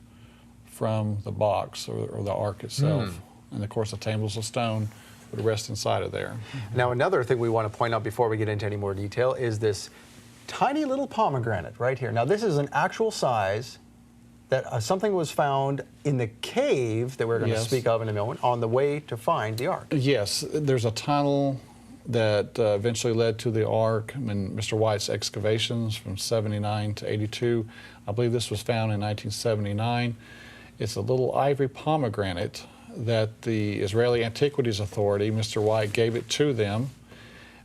S3: from the box or the ark itself. And of course, the tables of stone would rest inside of there.
S2: Now, another thing we want to point out before we get into any more detail is this tiny little pomegranate right here. Now, this is an actual size that something was found in the cave that we're going to
S3: Yes.
S2: speak of in a moment on the way to find the ark.
S3: Yes, there's a tunnel that eventually led to the ark in Mr. White's excavations from 79 to 82. I believe this was found in 1979. It's a little ivory pomegranate that the Israeli Antiquities Authority, Mr. White, gave it to them.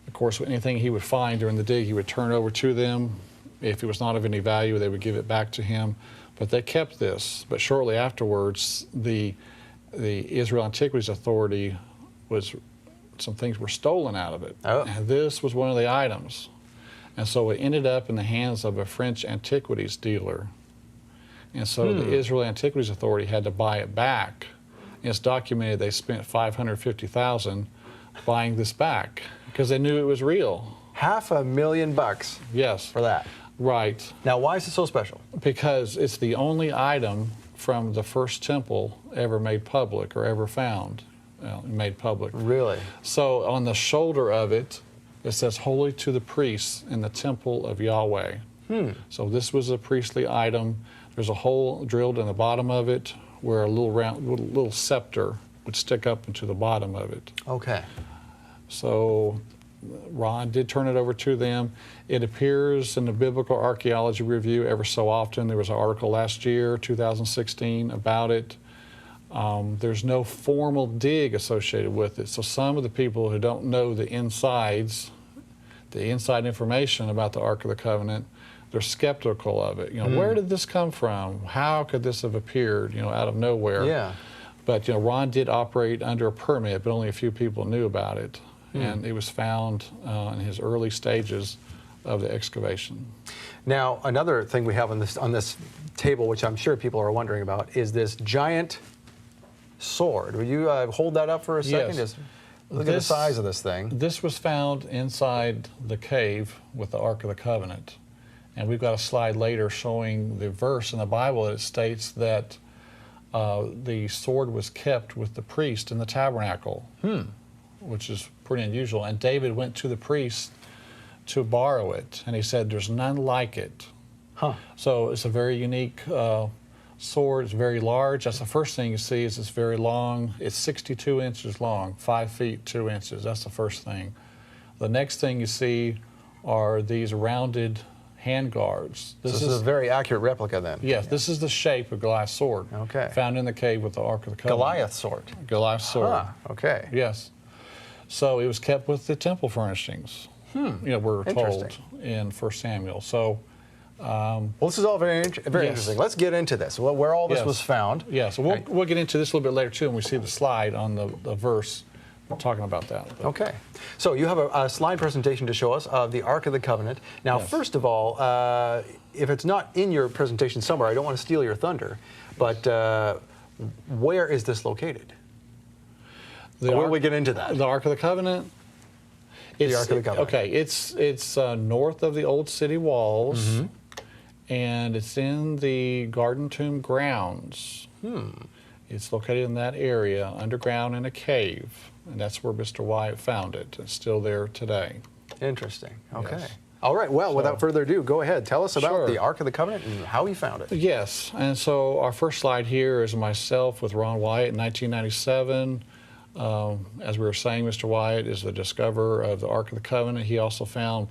S3: Of course, anything he would find during the dig, he would turn over to them. If it was not of any value, they would give it back to him. But they kept this. But shortly afterwards, the Israel Antiquities Authority some things were stolen out of it.
S2: Oh.
S3: And this was one of the items. And so it ended up in the hands of a French antiquities dealer. And so the Israel Antiquities Authority had to buy it back. And it's documented they spent $550,000 buying this back because they knew it was real.
S2: $500,000
S3: Yes.
S2: for that.
S3: Right.
S2: Now, why is it so special?
S3: Because it's the only item from the first temple ever made public or ever found made public.
S2: Really?
S3: So on the shoulder of it, it says, "Holy to the priests in the temple of Yahweh." So this was a priestly item. There's a hole drilled in the bottom of it where a little scepter would stick up into the bottom of it.
S2: Okay.
S3: So Ron did turn it over to them. It appears in the Biblical Archaeology Review ever so often. There was an article last year, 2016, about it. There's no formal dig associated with it. So some of the people who don't know the inside information about the Ark of the Covenant, they're skeptical of it. Where did this come from? How could this have appeared, out of nowhere?
S2: Yeah.
S3: But, Ron did operate under a permit, but only a few people knew about it. And it was found in his early stages of the excavation.
S2: Now, another thing we have on this table, which I'm sure people are wondering about, is this giant sword. Would you hold that up for a second?
S3: Yes.
S2: Just look at the size of this thing.
S3: This was found inside the cave with the Ark of the Covenant. And we've got a slide later showing the verse in the Bible that states that the sword was kept with the priest in the tabernacle, which is pretty unusual. And David went to the priest to borrow it, and he said, "There's none like it." So it's a very unique sword. It's very large. That's the first thing you see is it's very long. It's 62 inches long, 5 feet 2 inches. That's the first thing. The next thing you see are these rounded hand guards.
S2: This is a very accurate replica then.
S3: Yes, this is the shape of Goliath's sword.
S2: Okay.
S3: Found in the cave with the Ark of the Covenant.
S2: Goliath's sword.
S3: Goliath's sword.
S2: Okay.
S3: Yes. So it was kept with the temple furnishings. We're told
S2: Interesting.
S3: in 1 Samuel. So
S2: Well, this is all very
S3: Yes.
S2: interesting. Let's get into this. Where all this
S3: Yes.
S2: was found.
S3: yeah, so we'll get into this a little bit later too, and we see the slide on the verse. We're talking about that. But
S2: Okay. So you have a slide presentation to show us of the Ark of the Covenant. Now,
S3: Yes.
S2: first of all, if it's not in your presentation somewhere, I don't want to steal your thunder, but where is this located? Where will we get into that?
S3: The Ark of the Covenant.
S2: The Ark of the Covenant.
S3: Okay, it's north of the old city walls,
S2: Mm-hmm.
S3: and it's in the Garden Tomb grounds. It's located in that area, underground in a cave, and that's where Mr. Wyatt found it. It's still there today.
S2: Interesting. Okay.
S3: Yes.
S2: All right. Well, without further ado, go ahead. Tell us about
S3: Sure.
S2: the Ark of the Covenant and how you found it.
S3: Yes, and so our first slide here is myself with Ron Wyatt in 1997. As we were saying, Mr. Wyatt is the discoverer of the Ark of the Covenant. He also found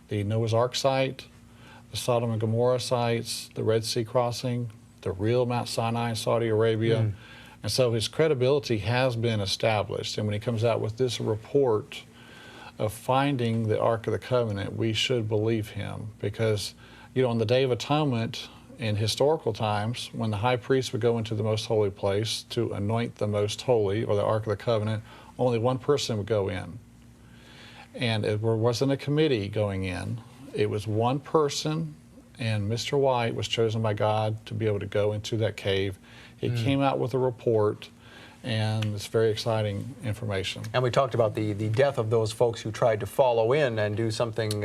S3: the Noah's Ark site, the Sodom and Gomorrah sites, the Red Sea crossing, the real Mount Sinai in Saudi Arabia. And so his credibility has been established. And when he comes out with this report of finding the Ark of the Covenant, we should believe him. Because, on the Day of Atonement, in historical times, when the high priest would go into the most holy place to anoint the most holy, or the Ark of the Covenant, only one person would go in. And it wasn't a committee going in. It was one person, and Mr. White was chosen by God to be able to go into that cave. He came out with a report, and it's very exciting information.
S2: And we talked about the death of those folks who tried to follow in and do something,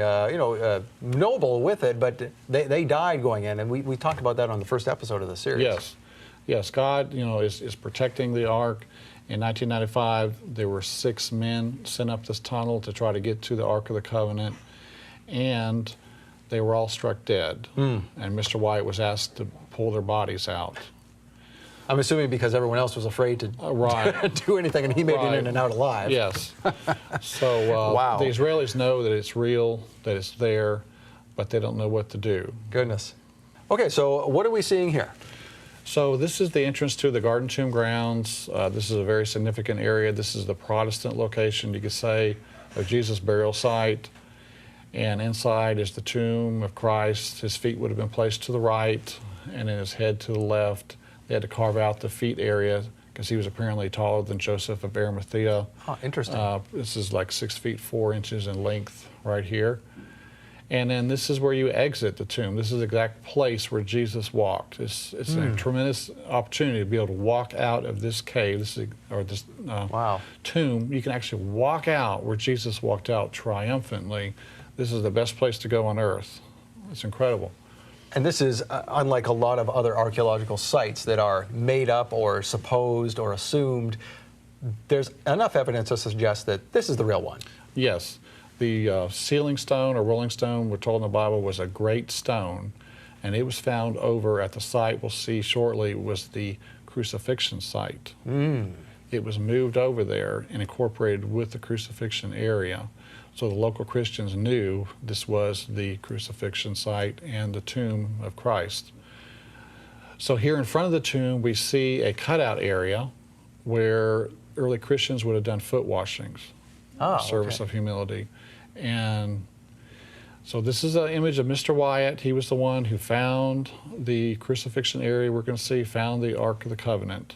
S2: noble with it, but they died going in. And we talked about that on the first episode of the series.
S3: Yes. God, is protecting the ark, In 1995, there were 6 men sent up this tunnel to try to get to the Ark of the Covenant, and they were all struck dead. And Mr. Wyatt was asked to pull their bodies out.
S2: I'm assuming because everyone else was afraid to
S3: Right.
S2: do anything, and he made
S3: Right.
S2: it in and out alive.
S3: Yes. So
S2: Wow.
S3: the Israelis know that it's real, that it's there, but they don't know what to do.
S2: Goodness. Okay, so what are we seeing here?
S3: So this is the entrance to the Garden Tomb grounds. This is a very significant area. This is the Protestant location, you could say, of Jesus' burial site. And inside is the tomb of Christ. His feet would have been placed to the right, and then his head to the left. They had to carve out the feet area because he was apparently taller than Joseph of Arimathea.
S2: Oh, interesting.
S3: This is like 6 feet 4 inches in length right here. And then this is where you exit the tomb. This is the exact place where Jesus walked. It's a tremendous opportunity to be able to walk out of this cave, this
S2: Wow.
S3: tomb. You can actually walk out where Jesus walked out triumphantly. This is the best place to go on earth. It's incredible.
S2: And this is unlike a lot of other archaeological sites that are made up or supposed or assumed. There's enough evidence to suggest that this is the real one.
S3: Yes. The ceiling stone or rolling stone, we're told in the Bible, was a great stone, and it was found over at the site we'll see shortly was the crucifixion site. It was moved over there and incorporated with the crucifixion area. So the local Christians knew this was the crucifixion site and the tomb of Christ. So here in front of the tomb, we see a cutout area where early Christians would have done foot washings, service of humility. And so this is an image of Mr. Wyatt. He was the one who found the crucifixion area we're going to see, found the Ark of the Covenant.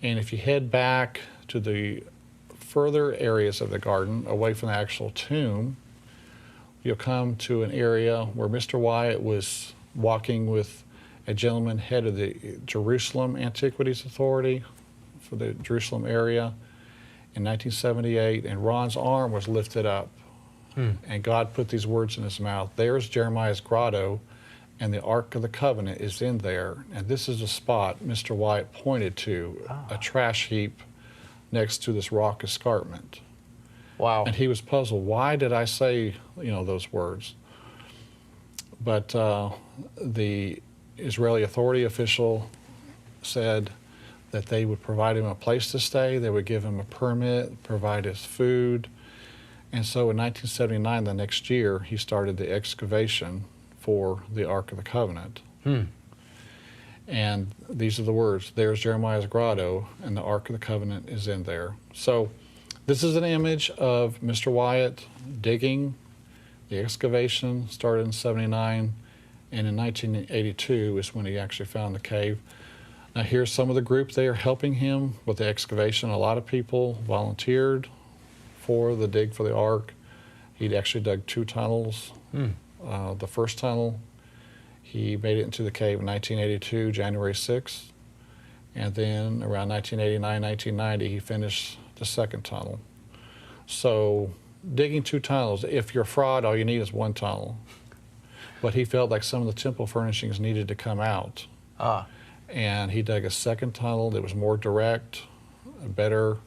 S3: And if you head back to the further areas of the garden, away from the actual tomb, you'll come to an area where Mr. Wyatt was walking with a gentleman, head of the Jerusalem Antiquities Authority for the Jerusalem area in 1978, and Ron's arm was lifted up, and God put these words in his mouth. There's Jeremiah's grotto, and the Ark of the Covenant is in there. And this is a spot Mr. Wyatt pointed to, a trash heap next to this rock escarpment.
S2: Wow.
S3: And he was puzzled, why did I say, those words? But the Israeli authority official said that they would provide him a place to stay, they would give him a permit, provide his food. And so in 1979, the next year, he started the excavation for the Ark of the Covenant. And these are the words, there's Jeremiah's grotto, and the Ark of the Covenant is in there. So this is an image of Mr. Wyatt digging. The excavation started in 79, and in 1982 is when he actually found the cave. Now here's some of the group there helping him with the excavation. A lot of people volunteered for the dig for the Ark. He'd actually dug 2 tunnels. The first tunnel, he made it into the cave in 1982, January 6th. And then around 1989, 1990, he finished the second tunnel. So digging 2 tunnels, if you're a fraud, all you need is 1 tunnel. But he felt like some of the temple furnishings needed to come out. And he dug a second tunnel that was more direct, a better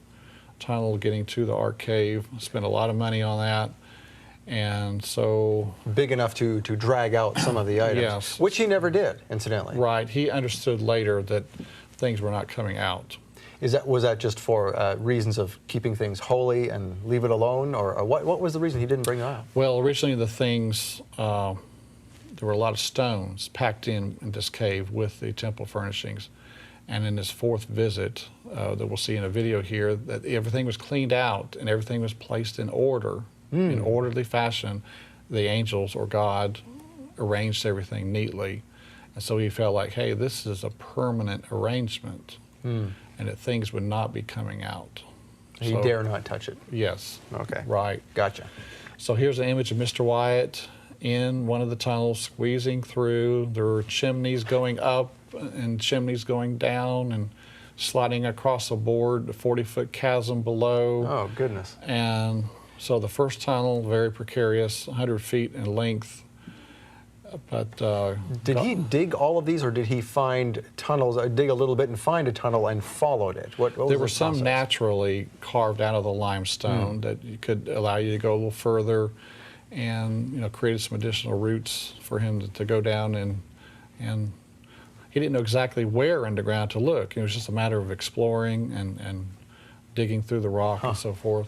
S3: tunnel getting to the Ark cave, spent a lot of money on that. And so...
S2: big enough to drag out some of the items.
S3: Yes.
S2: Which he never did, incidentally.
S3: Right. He understood later that things were not coming out.
S2: Was that just for reasons of keeping things holy and leave it alone? Or what was the reason he didn't bring it out?
S3: Well, originally the things... there were a lot of stones packed in this cave with the temple furnishings. And in this 4th visit that we'll see in a video here, that everything was cleaned out and everything was placed in order, in orderly fashion. The angels or God arranged everything neatly. And so he felt like, hey, this is a permanent arrangement and that things would not be coming out.
S2: He dare not touch it.
S3: Yes.
S2: Okay.
S3: Right.
S2: Gotcha.
S3: So here's an image of Mr. Wyatt in one of the tunnels, squeezing through. There were chimneys going up and chimneys going down and sliding across a board, a 40-foot chasm below.
S2: Oh, goodness.
S3: And so the first tunnel, very precarious, 100 feet in length. But
S2: Did he dig all of these, or did he find tunnels, dig a little bit and find a tunnel and followed it? What was
S3: there were
S2: the
S3: some
S2: process?
S3: naturally carved out of the limestone that you could allow you to go a little further, and created some additional routes for him to go down, and he didn't know exactly where underground to look. It was just a matter of exploring and digging through the rock and so forth.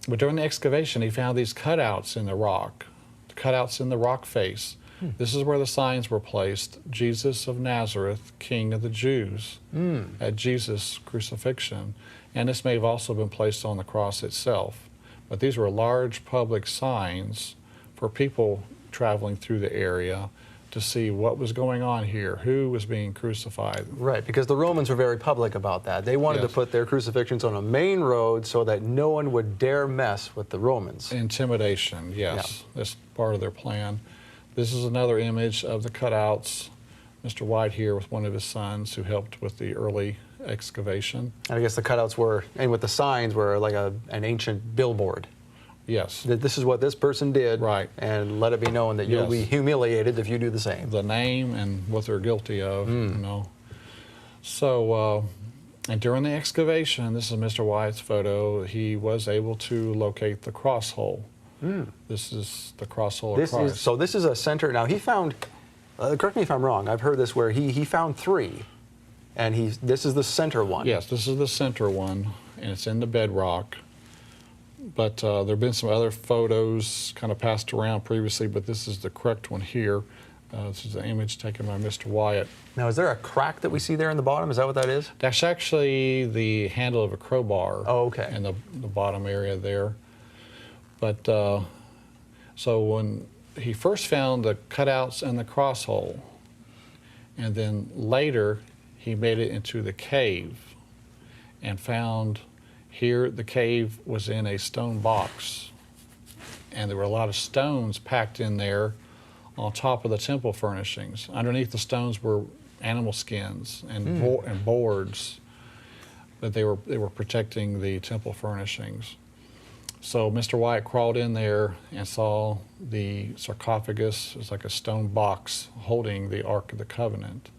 S3: But during the excavation, he found these cutouts in the rock, cutouts in the rock face. This is where the signs were placed: Jesus of Nazareth, King of the Jews, at Jesus' crucifixion. And this may have also been placed on the cross itself. But these were large public signs for people traveling through the area to see what was going on here, who was being crucified.
S2: Right, because the Romans were very public about that. They wanted to
S3: Yes.
S2: put their crucifixions on a main road so that no one would dare mess with the Romans.
S3: Intimidation, yes, that's part of their plan. This is another image of the cutouts. Mr. White here with one of his sons who helped with the early excavation.
S2: And I guess the cutouts were, and with the signs, were like an ancient billboard.
S3: Yes,
S2: That this is what this person did,
S3: Right.
S2: and let it be known that you'll
S3: Yes.
S2: be humiliated if you do the same.
S3: the name and what they're guilty of, So, and during the excavation, this is Mr. White's photo, he was able to locate the cross hole. This is the cross hole of Christ.
S2: This is a center. Now he found, correct me if I'm wrong, I've heard this where he found 3, and this is the center one.
S3: Yes, this is the center one, and it's in the bedrock. But there have been some other photos kind of passed around previously, but this is the correct one here. This is the image taken by Mr. Wyatt.
S2: Now is there a crack that we see there in the bottom? Is that what that is?
S3: That's actually the handle of a crowbar.
S2: Oh, okay.
S3: In the bottom area there. But so when he first found the cutouts and the cross hole, and then later he made it into the cave and found here the cave was in a stone box, and there were a lot of stones packed in there on top of the temple furnishings. Underneath the stones were animal skins and boards, but they were protecting the temple furnishings. So Mr. White crawled in there and saw the sarcophagus. It's like a stone box holding the Ark of the Covenant.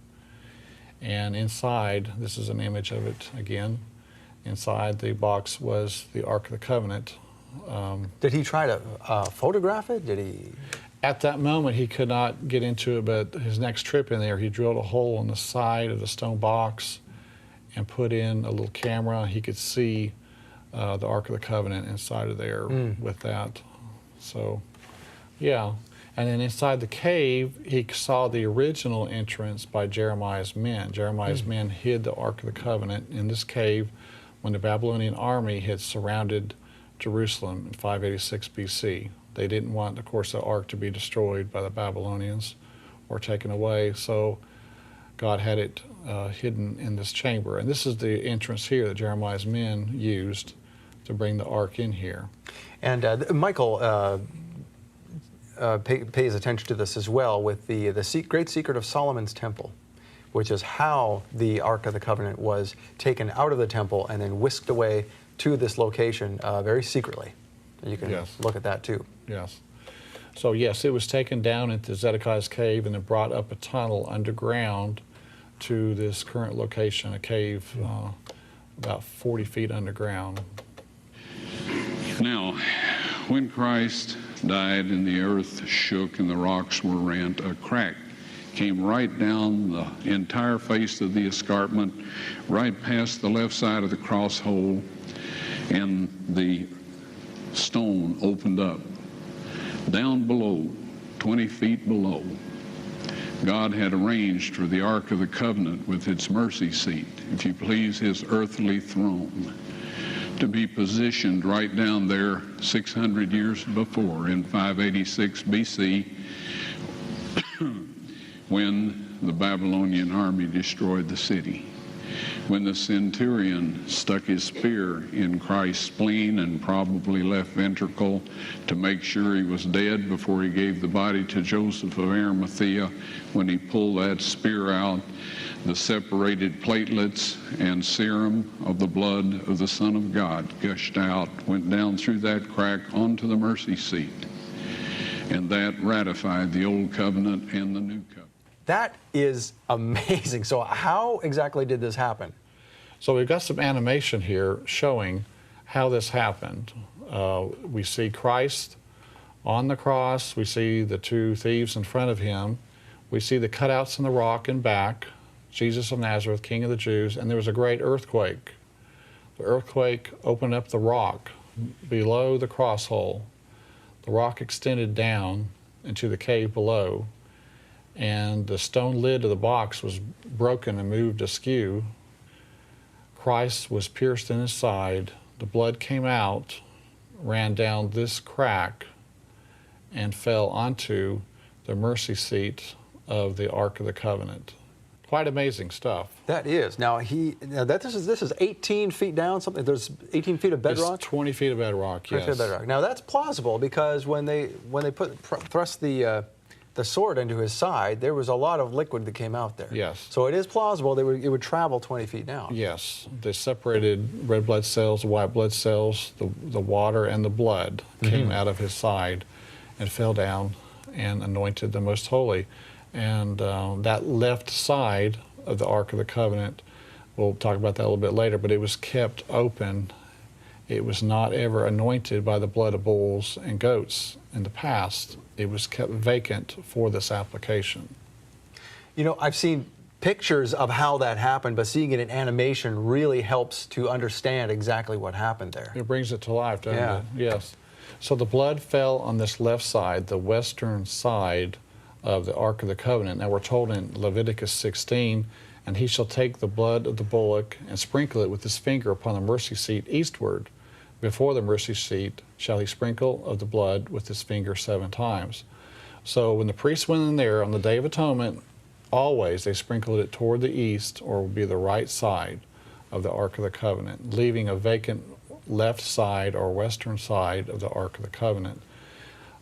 S3: And inside, this is an image of it again, inside the box was the Ark of the Covenant.
S2: Did he try to photograph it? Did he?
S3: At that moment, he could not get into it, but his next trip in there, he drilled a hole in the side of the stone box and put in a little camera. He could see the Ark of the Covenant inside of there with that. So, yeah. And then inside the cave, he saw the original entrance by Jeremiah's men. Jeremiah's men hid the Ark of the Covenant in this cave when the Babylonian army had surrounded Jerusalem in 586 BC. They didn't want, of course, the Ark to be destroyed by the Babylonians or taken away, so God had it hidden in this chamber. And this is the entrance here that Jeremiah's men used to bring the Ark in here.
S2: And Michael pays attention to this as well with the great secret of Solomon's temple, which is how the Ark of the Covenant was taken out of the temple and then whisked away to this location very secretly. You can
S3: Yes.
S2: look at that too.
S3: Yes. So yes, it was taken down into Zedekiah's cave and then brought up a tunnel underground to this current location, a cave about 40 feet underground.
S4: Now, when Christ died and the earth shook and the rocks were rent, a crack came right down the entire face of the escarpment, right past the left side of the cross hole, and the stone opened up. Down below, 20 feet below, God had arranged for the Ark of the Covenant with its mercy seat, if you please, his earthly throne, to be positioned right down there 600 years before in 586 BC when the Babylonian army destroyed the city. When the centurion stuck his spear in Christ's spleen and probably left ventricle to make sure he was dead before he gave the body to Joseph of Arimathea, when he pulled that spear out, the separated platelets and serum of the blood of the Son of God gushed out, went down through that crack onto the mercy seat. and that ratified the Old Covenant and the New Covenant.
S2: That is amazing. So how exactly did this happen?
S3: So we've got some animation here showing how this happened. We see Christ on the cross. We see the two thieves in front of him. We see the cutouts in the rock in back, Jesus of Nazareth, King of the Jews, and there was a great earthquake. The earthquake opened up the rock below the cross hole. The rock extended down into the cave below, and the stone lid of the box was broken and moved askew. Christ was pierced in his side. The blood came out, ran down this crack, and fell onto the mercy seat of the Ark of the Covenant. Quite amazing stuff.
S2: That is. Now this is 18 feet down. Something. There's 18 feet of bedrock.
S3: It's 20 feet of bedrock.
S2: 20
S3: Yes.
S2: feet of bedrock. Now that's plausible because when they thrust the sword into his side, there was a lot of liquid that came out there.
S3: Yes.
S2: So it is plausible it would travel 20 feet down.
S3: Yes. They separated red blood cells, white blood cells, the water and the blood came out of his side and fell down and anointed the Most Holy. And that left side of the Ark of the Covenant, we'll talk about that a little bit later, but it was kept open. It was not ever anointed by the blood of bulls and goats in the past. It was kept vacant for this application.
S2: You know, I've seen pictures of how that happened, but seeing it in animation really helps to understand exactly what happened there.
S3: It brings it to life, doesn't it? Yes. So the blood fell on this left side, the western side of the Ark of the Covenant. Now we're told in Leviticus 16, and he shall take the blood of the bullock and sprinkle it with his finger upon the mercy seat eastward. Before the mercy seat shall he sprinkle of the blood with his finger 7 times. So when the priest went in there on the Day of Atonement, always they sprinkled it toward the east, or would be the right side of the Ark of the Covenant, leaving a vacant left side or western side of the Ark of the Covenant.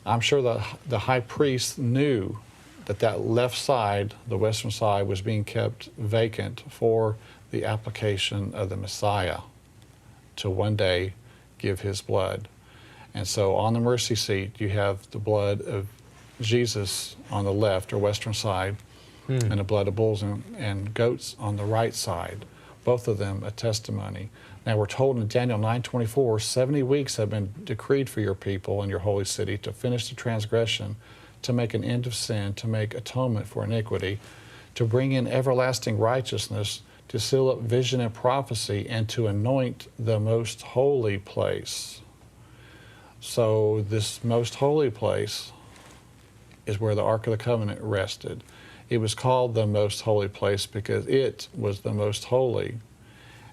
S3: I'm sure the high priest knew that left side, the western side, was being kept vacant for the application of the Messiah to one day give his blood. And so on the mercy seat, you have the blood of Jesus on the left or western side, and the blood of bulls and goats on the right side, both of them a testimony. Now we're told in Daniel 9:24, 70 weeks have been decreed for your people and your holy city to finish the transgression, to make an end of sin, to make atonement for iniquity, to bring in everlasting righteousness, to seal up vision and prophecy, and to anoint the most holy place. So this most holy place is where the Ark of the Covenant rested. It was called the most holy place because it was the most holy.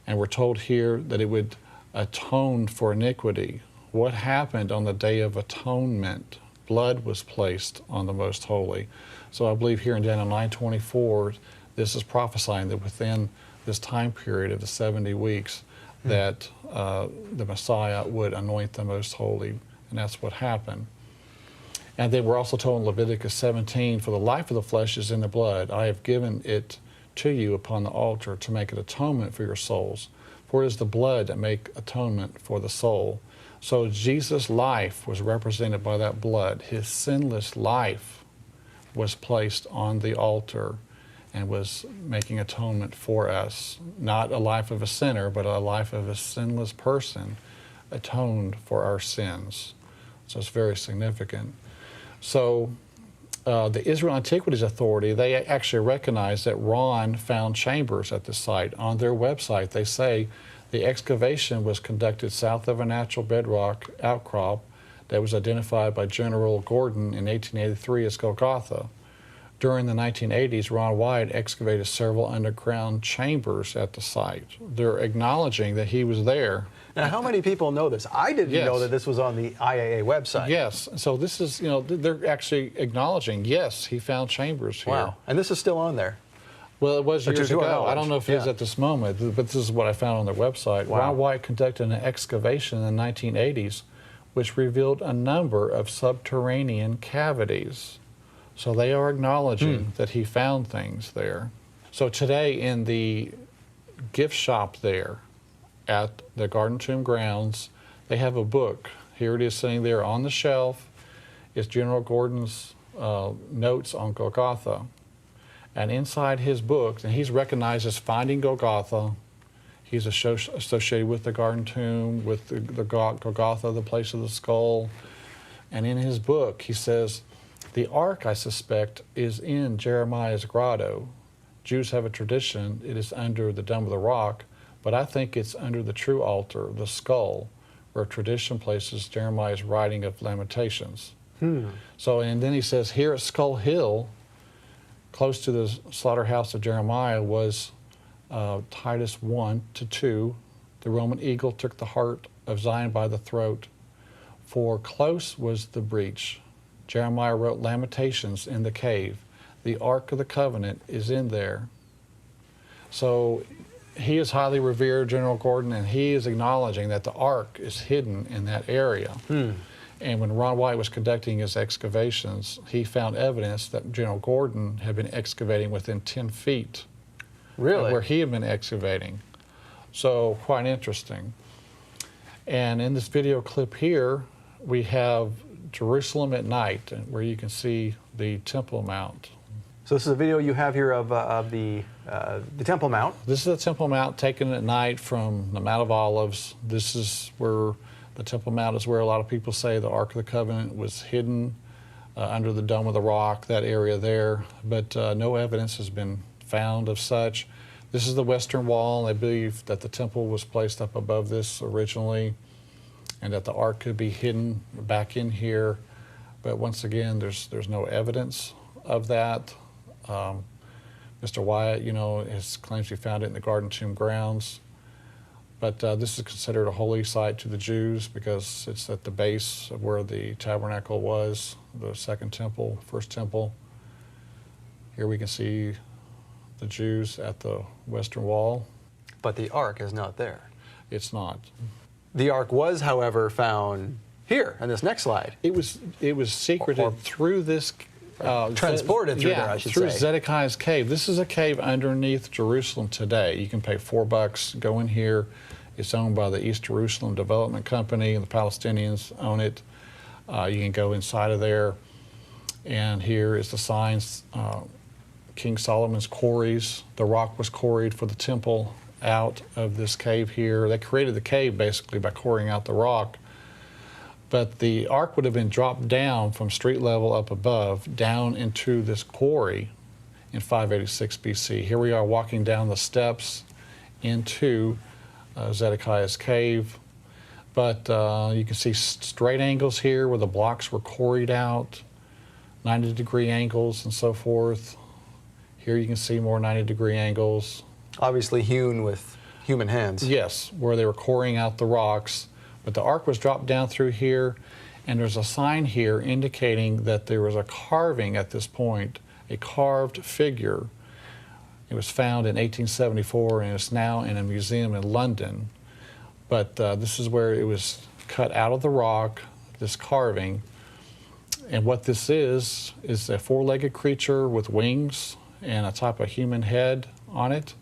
S3: And we're told here that it would atone for iniquity. What happened on the Day of Atonement? Blood was placed on the most holy. So I believe here in Daniel 9:24, this is prophesying that within this time period of the 70 weeks that the Messiah would anoint the most holy, and that's what happened. And then we're also told in Leviticus 17, for the life of the flesh is in the blood. I have given it to you upon the altar to make an atonement for your souls. For it is the blood that make atonement for the soul. So Jesus' life was represented by that blood. His sinless life was placed on the altar and was making atonement for us. Not a life of a sinner, but a life of a sinless person atoned for our sins. So it's very significant. So the Israel Antiquities Authority, they actually recognize that Ron found chambers at the site. On their website, they say the excavation was conducted south of a natural bedrock outcrop that was identified by General Gordon in 1883 as Golgotha. During the 1980s, Ron White excavated several underground chambers at the site. They're acknowledging that he was there.
S2: Now, how many people know this? I didn't know that this was on the IAA website.
S3: Yes. So this is, they're actually acknowledging, yes, he found chambers here.
S2: Wow. And this is still on there.
S3: Well, it was years ago. I don't know if it is
S2: Yeah.
S3: at this moment, but this is what I found on their website.
S2: Wow.
S3: Ron White conducted an excavation in the 1980s, which revealed a number of subterranean cavities. So they are acknowledging that he found things there. So today in the gift shop there at the Garden Tomb grounds, they have a book. Here it is sitting there on the shelf. is General Gordon's notes on Golgotha. And inside his book, and he's recognized as Finding Golgotha. He's associated with the Garden Tomb, with the Golgotha, the place of the skull. And in his book, he says, the ark, I suspect, is in Jeremiah's grotto. Jews have a tradition, it is under the Dome of the Rock, but I think it's under the true altar, the skull, where tradition places Jeremiah's writing of Lamentations. So, and then he says, here at Skull Hill, close to the slaughterhouse of Jeremiah, was Titus 1-2, the Roman eagle took the heart of Zion by the throat, for close was the breach. Jeremiah wrote Lamentations in the cave. The Ark of the Covenant is in there. So he is highly revered, General Gordon, and he is acknowledging that the Ark is hidden in that area. And when Ron White was conducting his excavations, he found evidence that General Gordon had been excavating within 10 feet of where he had been excavating. So quite interesting. And in this video clip here, we have Jerusalem at night, where you can see the Temple Mount.
S2: So this is a video you have here of the Temple Mount.
S3: This is the Temple Mount taken at night from the Mount of Olives. This is where the Temple Mount is where a lot of people say the Ark of the Covenant was hidden under the Dome of the Rock, that area there. But no evidence has been found of such. This is the Western Wall. I believe that the temple was placed up above this originally, and that the Ark could be hidden back in here. But once again, there's no evidence of that. Mr. Wyatt, claims he found it in the Garden Tomb grounds. But this is considered a holy site to the Jews because it's at the base of where the tabernacle was, the second temple, first temple. Here we can see the Jews at the Western Wall.
S2: But the Ark is not there.
S3: It's not.
S2: The Ark was, however, found here on this next slide.
S3: It was secreted through this.
S2: Transported through there, I should
S3: through
S2: say.
S3: Zedekiah's cave. This is a cave underneath Jerusalem today. You can pay $4, go in here. It's owned by the East Jerusalem Development Company, and the Palestinians own it. You can go inside of there, and here is the signs. King Solomon's quarries. The rock was quarried for the temple out of this cave here. They created the cave basically by quarrying out the rock. But the Ark would have been dropped down from street level up above, down into this quarry in 586 BC. Here we are walking down the steps into Zedekiah's cave. But you can see straight angles here where the blocks were quarried out, 90-degree angles and so forth. Here you can see more 90-degree angles.
S2: Obviously hewn with human hands.
S3: Yes, where they were quarrying out the rocks. But the Ark was dropped down through here, and there's a sign here indicating that there was a carving at this point, a carved figure. It was found in 1874, and it's now in a museum in London. But this is where it was cut out of the rock, this carving. And what this is a four-legged creature with wings and a type of human head on it.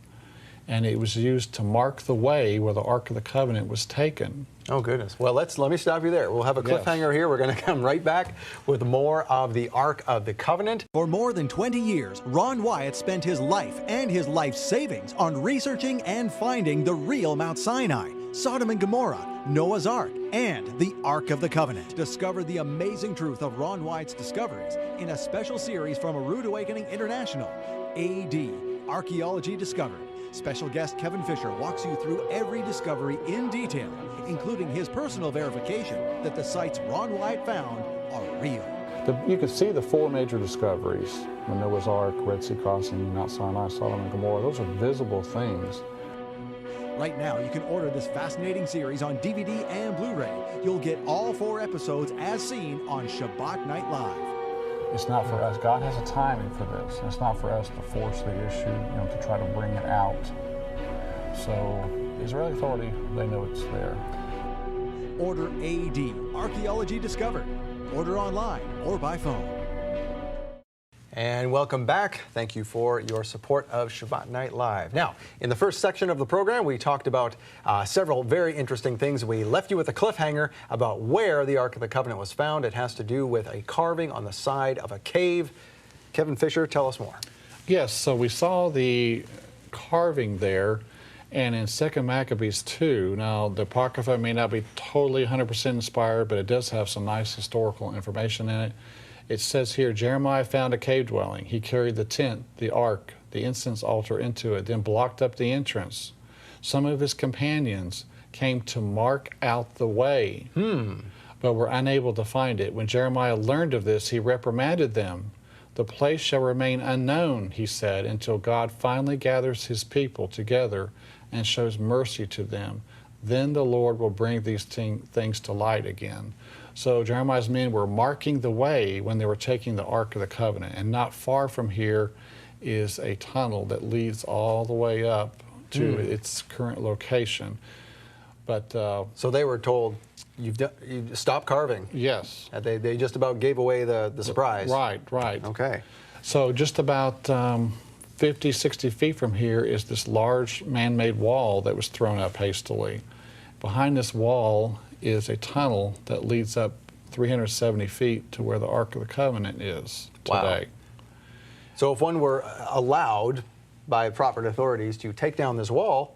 S3: And it was used to mark the way where the Ark of the Covenant was taken.
S2: Oh, goodness. Well, let me stop you there. We'll have a cliffhanger here. We're going to come right back with more of the Ark of the Covenant.
S5: For more than 20 years, Ron Wyatt spent his life and his life savings on researching and finding the real Mount Sinai, Sodom and Gomorrah, Noah's Ark, and the Ark of the Covenant. Discover the amazing truth of Ron Wyatt's discoveries in a special series from A Rude Awakening International, AD, Archaeology Discovered. Special guest Kevin Fisher walks you through every discovery in detail, including his personal verification that the sites Ron Wyatt found are real.
S3: You can see the four major discoveries: the Noah's Ark, Red Sea Crossing, Mount Sinai, Sodom and Gomorrah. Those are visible things.
S5: Right now, you can order this fascinating series on DVD and Blu-ray. You'll get all 4 episodes as seen on Shabbat Night Live.
S3: It's not for us. God has a timing for this. It's not for us to force the issue, to try to bring it out. So the Israeli Authority, they know it's there.
S5: Order AD, Archaeology Discovered. Order online or by phone.
S2: And welcome back. Thank you for your support of Shabbat Night Live. Now, in the first section of the program, we talked about several very interesting things. We left you with a cliffhanger about where the Ark of the Covenant was found. It has to do with a carving on the side of a cave. Kevin Fisher, tell us more.
S3: Yes, so we saw the carving there, and in 2 Maccabees 2, now the Apocrypha may not be totally 100% inspired, but it does have some nice historical information in it. It says here, Jeremiah found a cave dwelling. He carried the tent, the ark, the incense altar into it, then blocked up the entrance. Some of his companions came to mark out the way, but were unable to find it. When Jeremiah learned of this, he reprimanded them. The place shall remain unknown, he said, until God finally gathers his people together and shows mercy to them. Then the Lord will bring these things to light again. So Jeremiah's men were marking the way when they were taking the Ark of the Covenant. And not far from here is a tunnel that leads all the way up to its current location. But
S2: So they were told, you stop carving.
S3: yes.
S2: They just about gave away the surprise.
S3: Right.
S2: Okay.
S3: So just about 50, 60 feet from here is this large man-made wall that was thrown up hastily. Behind this wall is a tunnel that leads up 370 feet to where the Ark of the Covenant is today.
S2: Wow. So if one were allowed by proper authorities to take down this wall,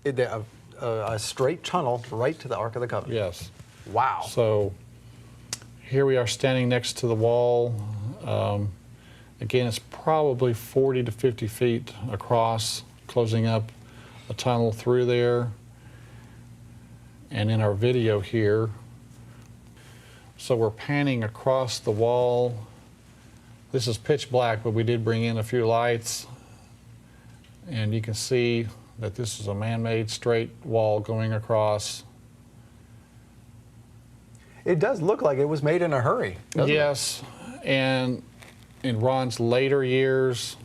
S2: a straight tunnel right to the Ark of the Covenant.
S3: Yes.
S2: Wow.
S3: So here we are standing next to the wall. Again, it's probably 40 to 50 feet across, closing up a tunnel through there. And in our video here, so we're panning across the wall. This is pitch black, but we did bring in a few lights. And you can see that this is a man-made straight wall going across.
S2: It does look like it was made in a hurry, doesn't it?
S3: Yes, and in Ron's later years,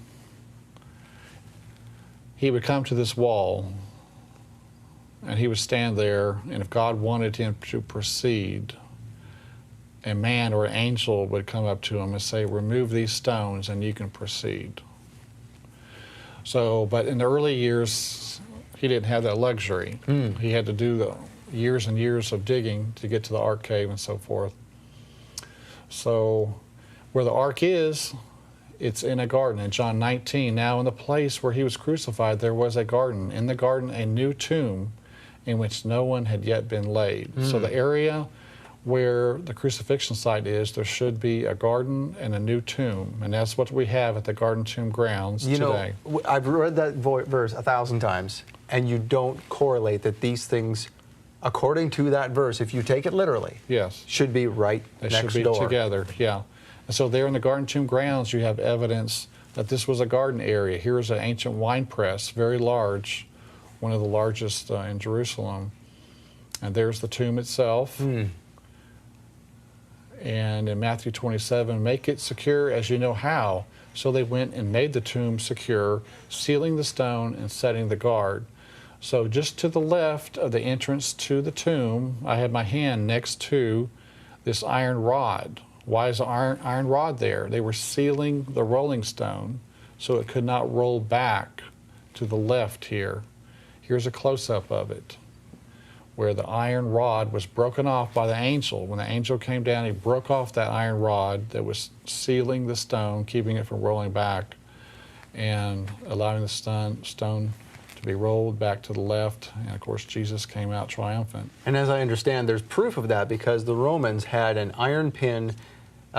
S3: he would come to this wall and he would stand there, and if God wanted him to proceed, a man or an angel would come up to him and say, remove these stones and you can proceed. So, but in the early years, he didn't have that luxury. He had to do the years and years of digging to get to the Ark Cave and so forth. So where the Ark is, it's in a garden in John 19. Now in the place where he was crucified, there was a garden. In the garden, a new tomb in which no one had yet been laid. So the area where the crucifixion site is, there should be a garden and a new tomb. And that's what we have at the Garden Tomb grounds today.
S2: Know, I've read that verse 1,000 times, and you don't correlate that these things, according to that verse, if you take it literally,
S3: Yes.
S2: should be right
S3: They
S2: next
S3: should be
S2: door.
S3: together, yeah. And so there in the Garden Tomb grounds, you have evidence that this was a garden area. Here's an ancient wine press, very large, one of the largest in Jerusalem. And there's the tomb itself. And in Matthew 27, make it secure as you know how. So they went and made the tomb secure, sealing the stone and setting the guard. So just to the left of the entrance to the tomb, I had my hand next to this iron rod. Why is the iron rod there? They were sealing the rolling stone so it could not roll back to the left here. Here's a close-up of it, where the iron rod was broken off by the angel. When the angel came down, he broke off that iron rod that was sealing the stone, keeping it from rolling back, and allowing the stone to be rolled back to the left. And of course, Jesus came out triumphant.
S2: And as I understand, there's proof of that because the Romans had an iron pin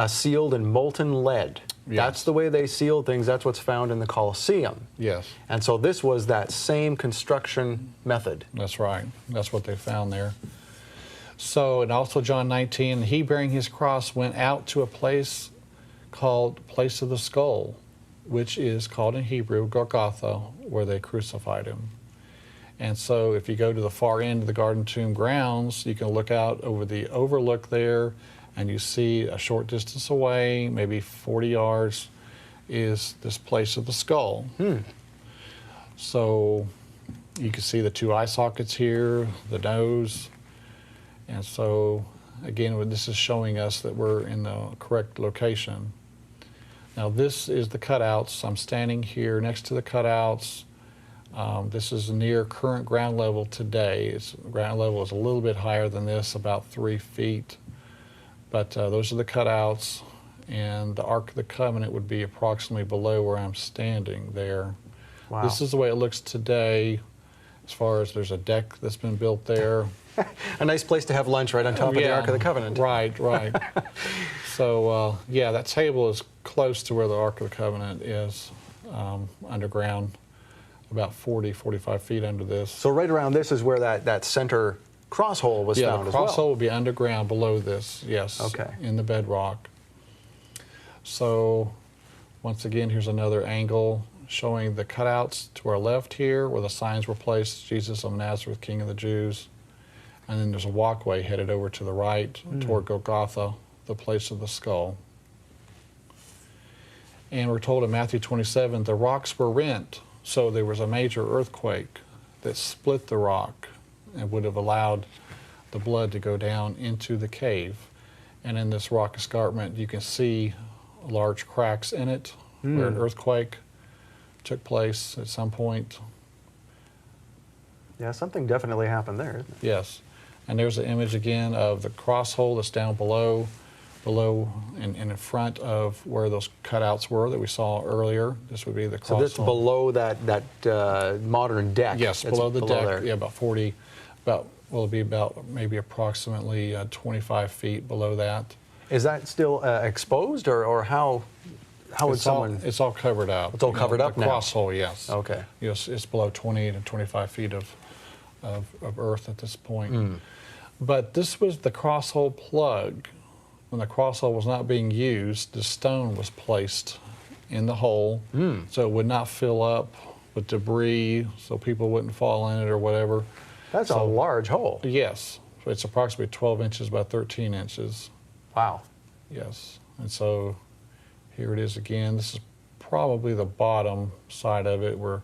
S2: sealed in molten lead.
S3: Yes.
S2: That's the way they sealed things. That's what's found in the Colosseum.
S3: Yes,
S2: And so this was that same construction method.
S3: that's right. That's what they found there. So, and also John 19, he bearing his cross went out to a place called Place of the Skull, which is called in Hebrew Golgotha, where they crucified him. And so if you go to the far end of the Garden Tomb grounds, you can look out over the overlook there, and you see a short distance away, maybe 40 yards, is this Place of the Skull. So you can see the two eye sockets here, the nose. And so, again, this is showing us that we're in the correct location. Now this is the cutouts. I'm standing here next to the cutouts. This is near current ground level today. Ground level is a little bit higher than this, about 3 feet. But those are the cutouts, and the Ark of the Covenant would be approximately below where I'm standing there.
S2: Wow.
S3: This is the way it looks today, as far as there's a deck that's been built there.
S2: A nice place to have lunch right on top of the Ark of the Covenant.
S3: Right, right. So, yeah, that table is close to where the Ark of the Covenant is, underground, about 40, 45 feet under this.
S2: So right around this is where that center cross hole was
S3: Yeah,
S2: found
S3: the
S2: as well.
S3: cross hole will be underground below this, yes.
S2: Okay.
S3: In the bedrock. So, once again, here's another angle showing the cutouts to our left here where the signs were placed, Jesus of Nazareth, King of the Jews. And then there's a walkway headed over to the right toward Golgotha, the place of the skull. And we're told in Matthew 27, the rocks were rent. So there was a major earthquake that split the rock and would have allowed the blood to go down into the cave. And in this rock escarpment, you can see large cracks in it where an earthquake took place at some point.
S2: Yeah, something definitely happened there, isn't it?
S3: Yes. And there's an image again of the cross hole that's down below and in front of where those cutouts were that we saw earlier. This would be the cross
S2: So this
S3: hole.
S2: below that modern deck.
S3: Yes,
S2: It's
S3: below the deck.
S2: there.
S3: Yeah, it'll be about maybe approximately 25 feet below that.
S2: Is that still exposed, or how would someone?
S3: It's all covered up.
S2: It's all covered up
S3: the
S2: now?
S3: cross hole, yes.
S2: Okay.
S3: Yes, it's below 20 to 25 feet of earth at this point. But this was the cross hole plug. When the cross hole was not being used, the stone was placed in the hole so it would not fill up with debris, so people wouldn't fall in it or whatever.
S2: That's a large hole.
S3: Yes, so it's approximately 12 inches by 13 inches.
S2: Wow.
S3: Yes, and so here it is again. This is probably the bottom side of it where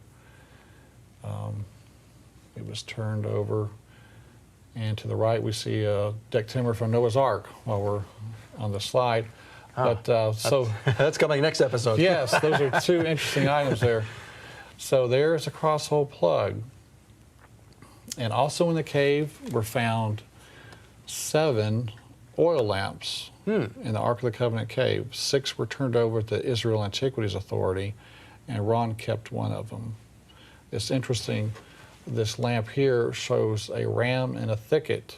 S3: it was turned over. And to the right, we see deck timber from Noah's Ark while we're on the slide. But so
S2: That's coming next episode.
S3: yes, those are two interesting items there. So there's a cross hole plug. And also in the cave were found 7 oil lamps in the Ark of the Covenant cave. 6 were turned over to the Israel Antiquities Authority, and Ron kept one of them. It's interesting, this lamp here shows a ram in a thicket.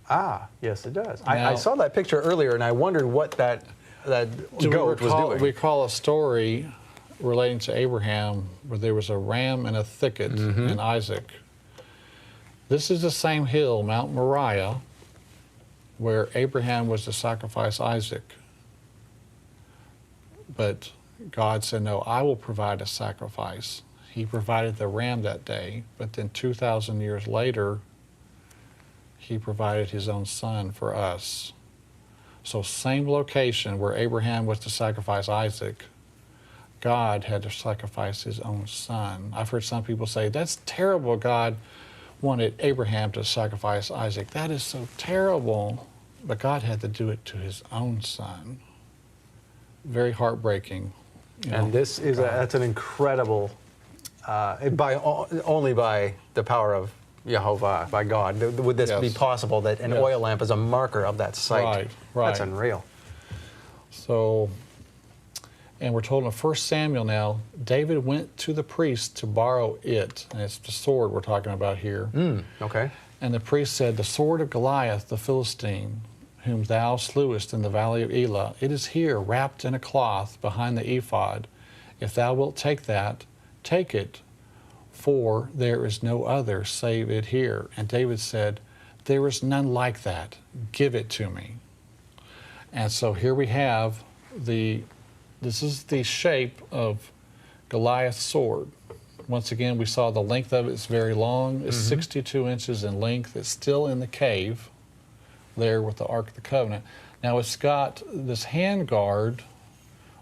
S2: Ah, yes, it does.
S3: Now-
S2: I saw that picture earlier, and I wondered what that goat was doing.
S3: We recall a story relating to Abraham where there was a ram in a thicket in Isaac. This is the same hill, Mount Moriah, where Abraham was to sacrifice Isaac. But God said, no, I will provide a sacrifice. He provided the ram that day, but then 2,000 years later, he provided his own son for us. So same location where Abraham was to sacrifice Isaac, God had to sacrifice his own son. I've heard some people say, that's terrible, God wanted Abraham to sacrifice Isaac. That is so terrible. But God had to do it to his own son. Very heartbreaking. You know.
S2: And this is that's an incredible, only by the power of Jehovah, by God, would this be possible that an oil lamp is a marker of that site.
S3: Right, right.
S2: That's unreal.
S3: So, and we're told in 1 Samuel now, David went to the priest to borrow it. And it's the sword we're talking about here.
S2: Okay.
S3: And the priest said, the sword of Goliath, the Philistine, whom thou slewest in the valley of Elah, it is here, wrapped in a cloth behind the ephod. If thou wilt take that, take it, for there is no other save it here. And David said, there is none like that. Give it to me. And so here we have this is the shape of Goliath's sword. Once again, we saw the length of it is very long. It's 62 inches in length. It's still in the cave there with the Ark of the Covenant. Now it's got this hand guard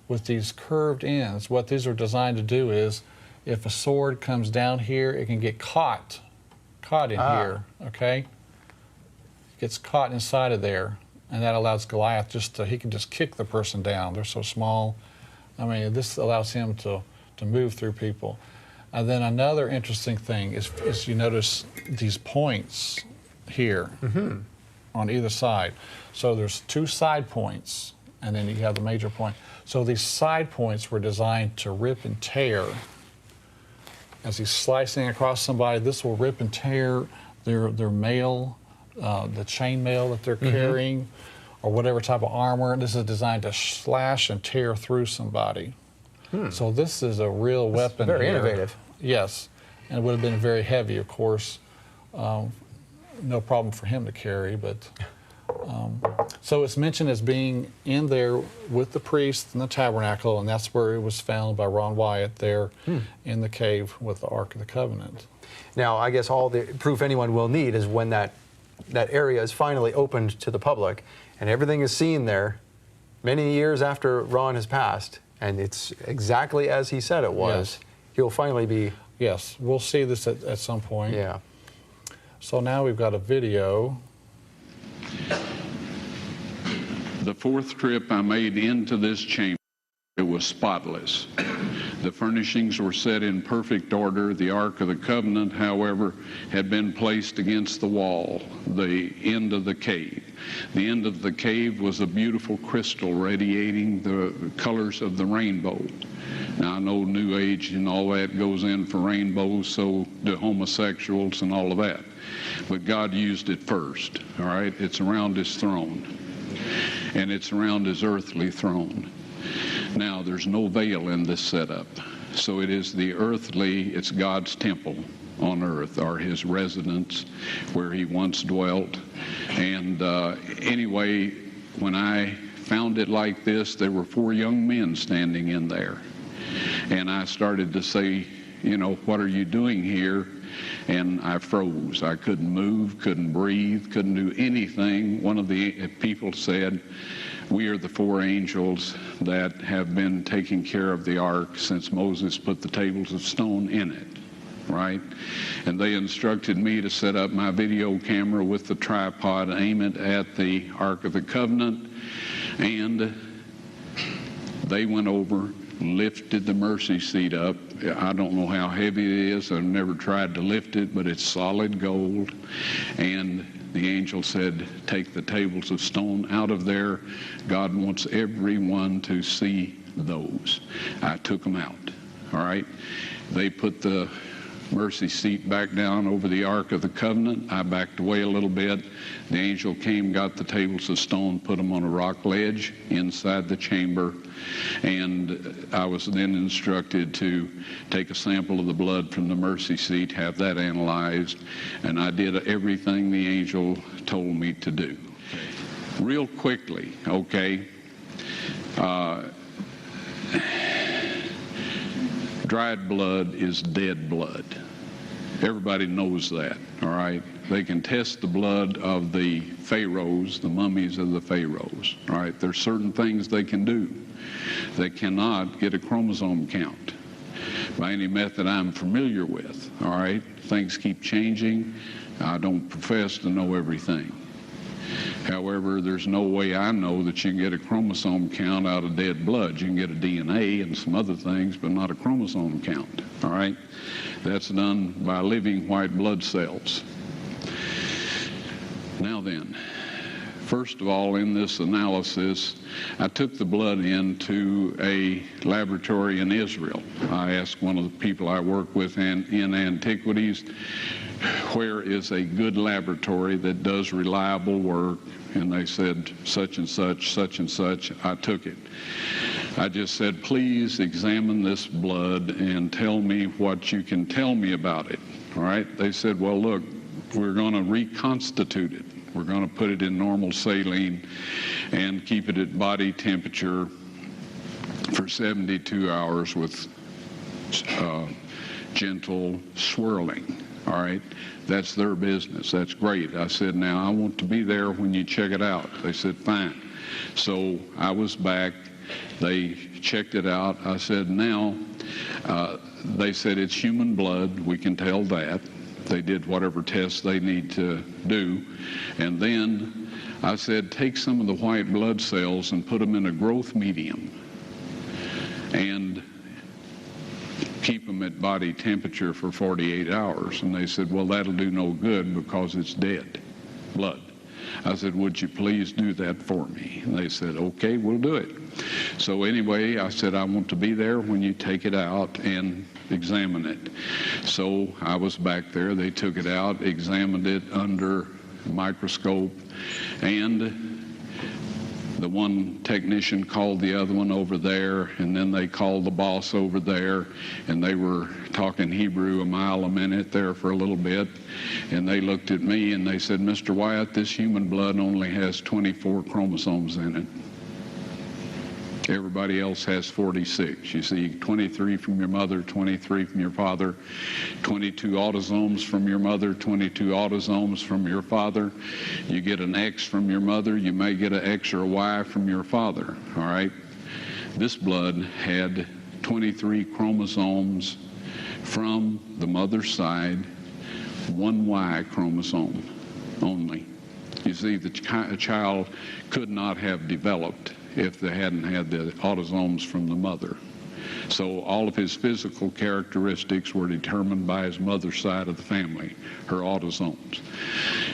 S3: with these curved ends. What these are designed to do is if a sword comes down here, it can get caught in here, okay? It gets caught inside of there. and that allows Goliath he can just kick the person down. They're so small. I mean, this allows him to move through people. And then another interesting thing is you notice these points here on either side. So there's 2 side points, and then you have the major point. So these side points were designed to rip and tear. As he's slicing across somebody, this will rip and tear their mail, the chain mail that they're carrying, or whatever type of armor. This is designed to slash and tear through somebody. So this is a real weapon.
S2: Very
S3: here.
S2: innovative.
S3: Yes, and it would have been very heavy, of course. No problem for him to carry, but so it's mentioned as being in there with the priest in the tabernacle, and that's where it was found by Ron Wyatt there in the cave with the Ark of the Covenant.
S2: Now, I guess all the proof anyone will need is when that area is finally opened to the public, and everything is seen there many years after Ron has passed, and it's exactly as he said it was.
S3: Yes.
S2: He'll finally be...
S3: Yes, we'll see this at some point.
S2: Yeah.
S3: So now we've got a video.
S4: The 4th trip I made into this chamber, it was spotless. The furnishings were set in perfect order. The Ark of the Covenant, however, had been placed against the wall, the end of the cave. The end of the cave was a beautiful crystal radiating the colors of the rainbow. Now, I know New Age and all that goes in for rainbows, so do homosexuals and all of that. But God used it first, all right? It's around his throne, and it's around his earthly throne. Now, there's no veil in this setup, so it is the earthly, it's God's temple on earth, or his residence where he once dwelt. And anyway, when I found it like this, there were 4 young men standing in there. And I started to say, you know, what are you doing here? And I froze. I couldn't move, couldn't breathe, couldn't do anything. One of the people said, we are the 4 angels that have been taking care of the ark since Moses put the tables of stone in it, right? And they instructed me to set up my video camera with the tripod, aim it at the Ark of the Covenant, and they went over, lifted the mercy seat up. I don't know how heavy it is. I've never tried to lift it, but it's solid gold. And the angel said, take the tables of stone out of there. God wants everyone to see those. I took them out, all right? They put the mercy seat back down over the Ark of the Covenant. I backed away a little bit. The angel came, got the tables of stone, put them on a rock ledge inside the chamber, and I was then instructed to take a sample of the blood from the mercy seat, have that analyzed, and I did everything the angel told me to do. Real quickly, okay, dried blood is dead blood. Everybody knows that, all right? They can test the blood of the pharaohs, the mummies of the pharaohs, all right? There's certain things they can do. They cannot get a chromosome count by any method I'm familiar with, all right? Things keep changing. I don't profess to know everything. However, there's no way I know that you can get a chromosome count out of dead blood. You can get a DNA and some other things, but not a chromosome count, all right? That's done by living white blood cells. Now then, first of all, in this analysis, I took the blood into a laboratory in Israel. I asked one of the people I work with in antiquities, where is a good laboratory that does reliable work? And they said, such and such, such and such. I took it. I just said, please examine this blood and tell me what you can tell me about it. All right? They said, well, look, we're going to reconstitute it. We're going to put it in normal saline and keep it at body temperature for 72 hours with gentle swirling. All right, that's their business. That's great. I said, now I want to be there when you check it out. They said, fine. So I was back. They checked it out. I said, now, they said it's human blood. We can tell that. They did whatever tests they need to do. And then I said, take some of the white blood cells and put them in a growth medium and keep them at body temperature for 48 hours. And they said, well, that'll do no good because it's dead blood. I said, would you please do that for me? And they said, okay, we'll do it. So anyway, I said, I want to be there when you take it out and examine it. So I was back there. They took it out, examined it under a microscope, and the one technician called the other one over there, and then they called the boss over there, and they were talking Hebrew a mile a minute there for a little bit, and they looked at me and they said, Mr. Wyatt, this human blood only has 24 chromosomes in it. Everybody else has 46. You see, 23 from your mother, 23 from your father, 22 autosomes from your mother, 22 autosomes from your father. You get an X from your mother, you may get an X or a Y from your father, all right? This blood had 23 chromosomes from the mother's side, one Y chromosome only. You see, the child could not have developed if they hadn't had the autosomes from the mother. So all of his physical characteristics were determined by his mother's side of the family, her autosomes.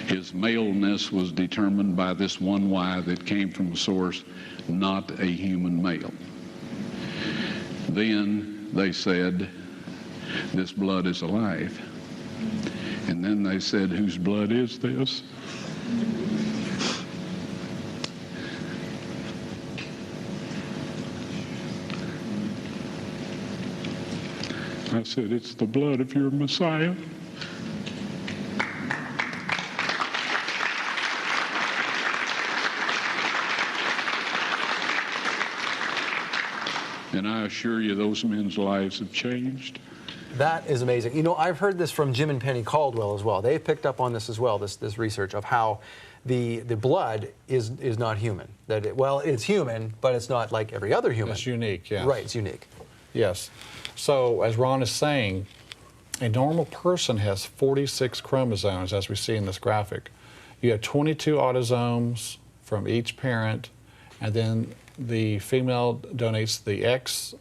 S4: His maleness was determined by this one Y that came from a source, not a human male. Then they said, this blood is alive. And then they said, whose blood is this? I said, it's the blood of your Messiah. And I assure you, those men's lives have changed.
S2: That is amazing. You know, I've heard this from Jim and Penny Caldwell as well. They picked up on this as well, this research of how the blood is not human. That it's human, but it's not like every other human.
S3: It's unique, yeah.
S2: Right, it's unique.
S3: Yes. So, as Ron is saying, a normal person has 46 chromosomes, as we see in this graphic. You have 22 autosomes from each parent, and then the female donates the X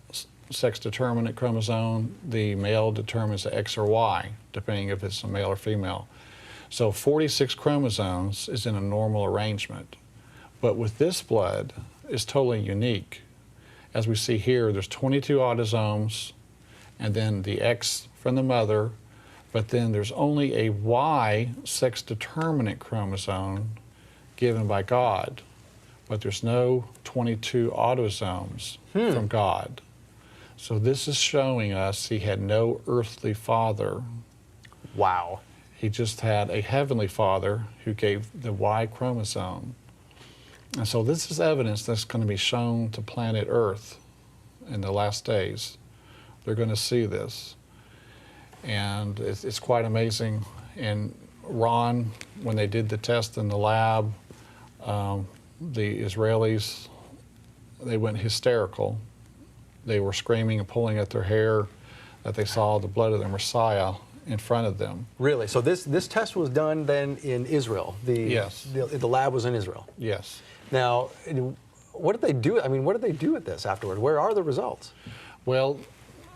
S3: sex-determinant chromosome. The male determines the X or Y, depending if it's a male or female. So 46 chromosomes is in a normal arrangement. But with this blood, it's totally unique. As we see here, there's 22 autosomes, and then the X from the mother, but then there's only a Y sex-determinant chromosome given by God, but there's no 22 autosomes from God. So this is showing us he had no earthly father.
S2: Wow.
S3: He just had a heavenly father who gave the Y chromosome. And so this is evidence that's going to be shown to planet Earth in the last days. They're going to see this. And it's quite amazing. And Ron, when they did the test in the lab, the Israelis, they went hysterical. They were screaming and pulling at their hair that they saw the blood of the Messiah in front of them.
S2: Really? So this test was done then in Israel?
S3: Yes.
S2: The lab was in Israel?
S3: Yes.
S2: Now, what did they do? I mean, what did they do with this afterward? Where are the results?
S3: Well,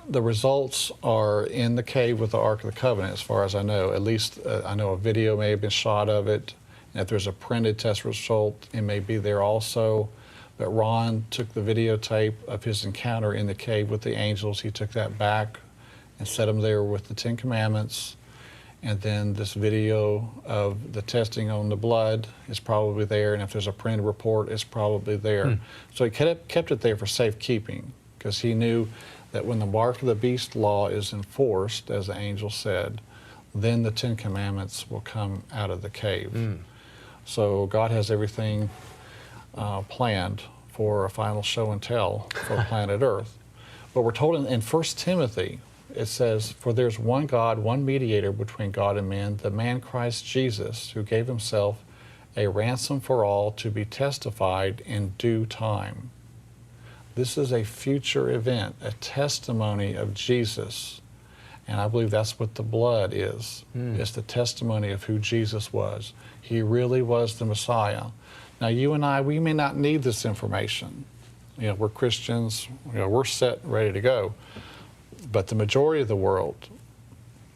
S3: the results are in the cave with the Ark of the Covenant, as far as I know. At least I know a video may have been shot of it. And if there's a printed test result, it may be there also. But Ron took the videotape of his encounter in the cave with the angels. He took that back and set them there with the Ten Commandments. And then this video of the testing on the blood is probably there. And if there's a printed report, it's probably there. So he kept it there for safekeeping, because he knew that when the mark of the beast law is enforced, as the angel said, then the Ten Commandments will come out of the cave. So God has everything planned for a final show and tell for planet Earth. But we're told in 1 Timothy, it says, for there's one God, one mediator between God and men, the man Christ Jesus, who gave himself a ransom for all to be testified in due time. This is a future event, a testimony of Jesus. And I believe that's what the blood is. It's the testimony of who Jesus was. He really was the Messiah. Now, you and I, we may not need this information. You know, we're Christians, you know, we're set, ready to go. But the majority of the world,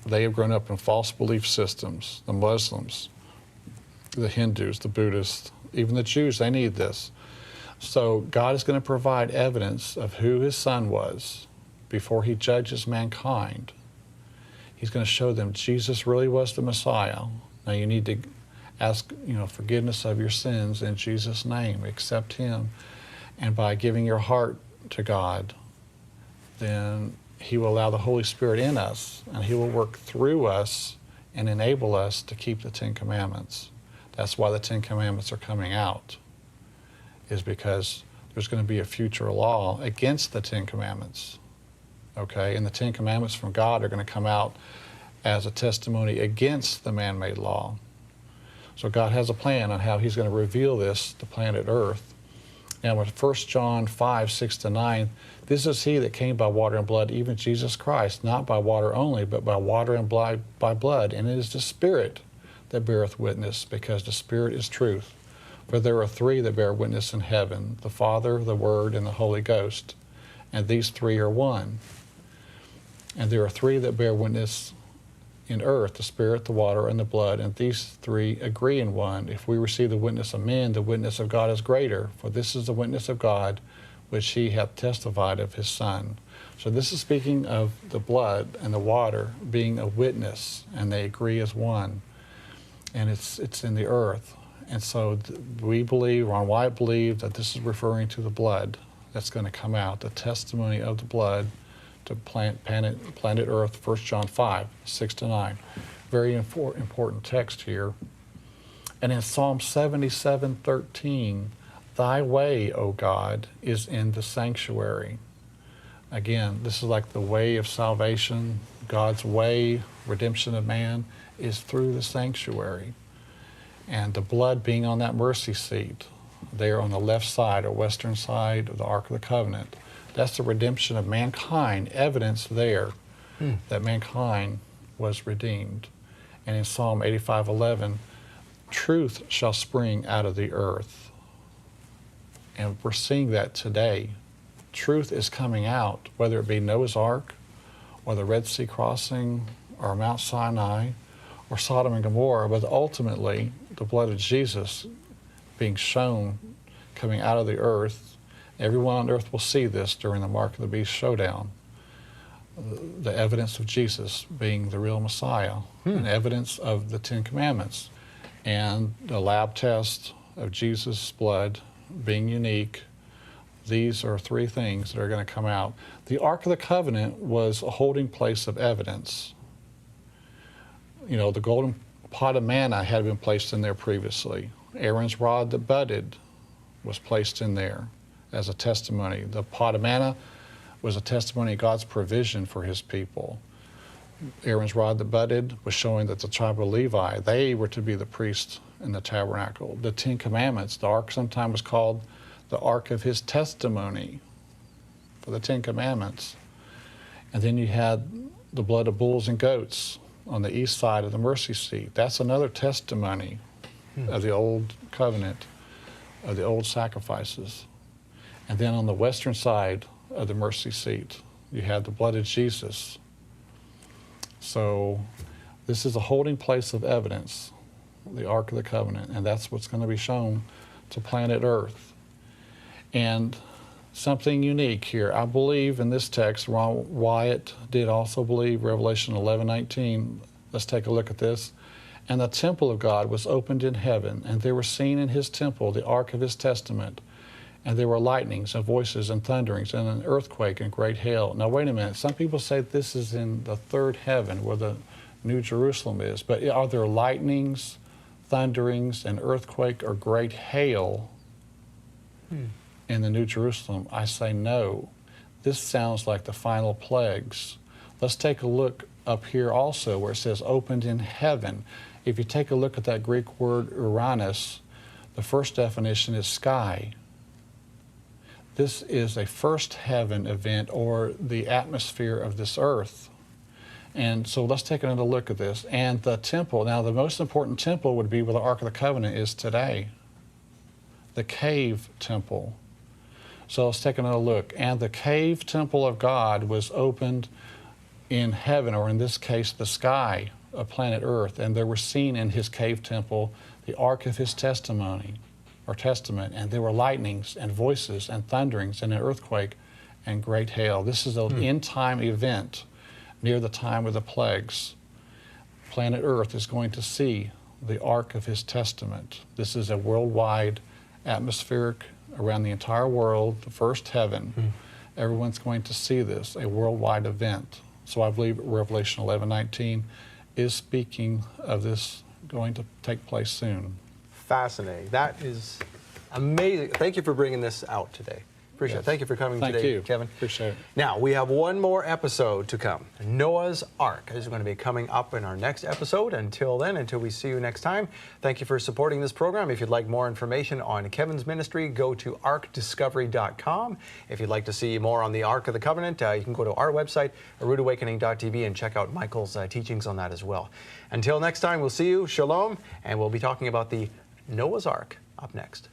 S3: they have grown up in false belief systems. The Muslims, the Hindus, the Buddhists, even the Jews, they need this. So God is going to provide evidence of who his son was before he judges mankind. He's going to show them Jesus really was the Messiah. Now you need to ask, you know, forgiveness of your sins in Jesus' name. Accept him. And by giving your heart to God, then he will allow the Holy Spirit in us, and he will work through us and enable us to keep the Ten Commandments. That's why the Ten Commandments are coming out, is because there's going to be a future law against the Ten Commandments. Okay, and the Ten Commandments from God are going to come out as a testimony against the man-made law. So God has a plan on how he's going to reveal this to planet Earth. Now with 1 John 5, 6-9, this is he that came by water and blood, even Jesus Christ, not by water only, but by water and by blood. And it is the Spirit that beareth witness, because the Spirit is truth. For there are three that bear witness in heaven, the Father, the Word, and the Holy Ghost. And these three are one. And there are three that bear witness in earth, the Spirit, the water, and the blood, and these three agree in one. If we receive the witness of men, the witness of God is greater, for this is the witness of God, which he hath testified of his Son. So this is speaking of the blood and the water being a witness, and they agree as one. And it's in the earth. And so we believe, Ron Wyatt believed, that this is referring to the blood that's going to come out, the testimony of the blood to planet Earth, 1 John 5, 6-9. Very important text here. And in Psalm 77:13, thy way, O God, is in the sanctuary. Again, this is like the way of salvation. God's way, redemption of man, is through the sanctuary. And the blood being on that mercy seat, there on the left side or western side of the Ark of the Covenant, that's the redemption of mankind, evidence there that mankind was redeemed. And in Psalm 85:11, truth shall spring out of the earth. And we're seeing that today. Truth is coming out, whether it be Noah's Ark, or the Red Sea crossing, or Mount Sinai, or Sodom and Gomorrah, but ultimately the blood of Jesus being shown coming out of the earth. Everyone on earth will see this during the Mark of the Beast showdown. The evidence of Jesus being the real Messiah, and evidence of the Ten Commandments, and the lab test of Jesus' blood being unique. These are three things that are going to come out. The Ark of the Covenant was a holding place of evidence. You know, the golden pot of manna had been placed in there previously. Aaron's rod that budded was placed in there as a testimony. The pot of manna was a testimony of God's provision for his people. Aaron's rod that budded was showing that the tribe of Levi, they were to be the priests in the tabernacle. The Ten Commandments, the ark sometimes was called the Ark of his testimony for the Ten Commandments. And then you had the blood of bulls and goats on the east side of the mercy seat. That's another testimony of the old covenant, of the old sacrifices. And then on the western side of the mercy seat, you had the blood of Jesus. So this is a holding place of evidence, the Ark of the Covenant, and that's what's going to be shown to planet Earth. And something unique here, I believe in this text, Ron Wyatt did also believe, Revelation 11:19. Let's take a look at this. And the temple of God was opened in heaven, and there were seen in his temple the ark of his testament. And there were lightnings and voices and thunderings and an earthquake and great hail. Now wait a minute, some people say this is in the third heaven where the New Jerusalem is, but are there lightnings, thunderings, and earthquake or great hail in the New Jerusalem? I say no. This sounds like the final plagues. Let's take a look up here also where it says opened in heaven. If you take a look at that Greek word Uranus, the first definition is sky. This is a first heaven event, or the atmosphere of this earth. And so let's take another look at this. And the temple, now the most important temple would be where the Ark of the Covenant is today, the cave temple. So let's take another look. And the cave temple of God was opened in heaven, or in this case, the sky of planet Earth. And there were seen in his cave temple the ark of his testimony, or testament. And there were lightnings and voices and thunderings and an earthquake and great hail. This is an end-time event near the time of the plagues. Planet Earth is going to see the ark of his testament. This is a worldwide atmospheric around the entire world, the first heaven. Everyone's going to see this, a worldwide event. So I believe Revelation 11:19 is speaking of this going to take place soon.
S2: Fascinating. That is amazing. Thank you for bringing this out today. Appreciate it. Thank you for coming
S3: Thank
S2: today,
S3: you.
S2: Kevin.
S3: Appreciate it.
S2: Now, we have one more episode to come. Noah's Ark. This is going to be coming up in our next episode. Until then, until we see you next time, thank you for supporting this program. If you'd like more information on Kevin's ministry, go to arkdiscovery.com. If you'd like to see more on the Ark of the Covenant, you can go to our website, aroodawakening.tv, and check out Michael's teachings on that as well. Until next time, we'll see you. Shalom. And we'll be talking about the Noah's Ark up next.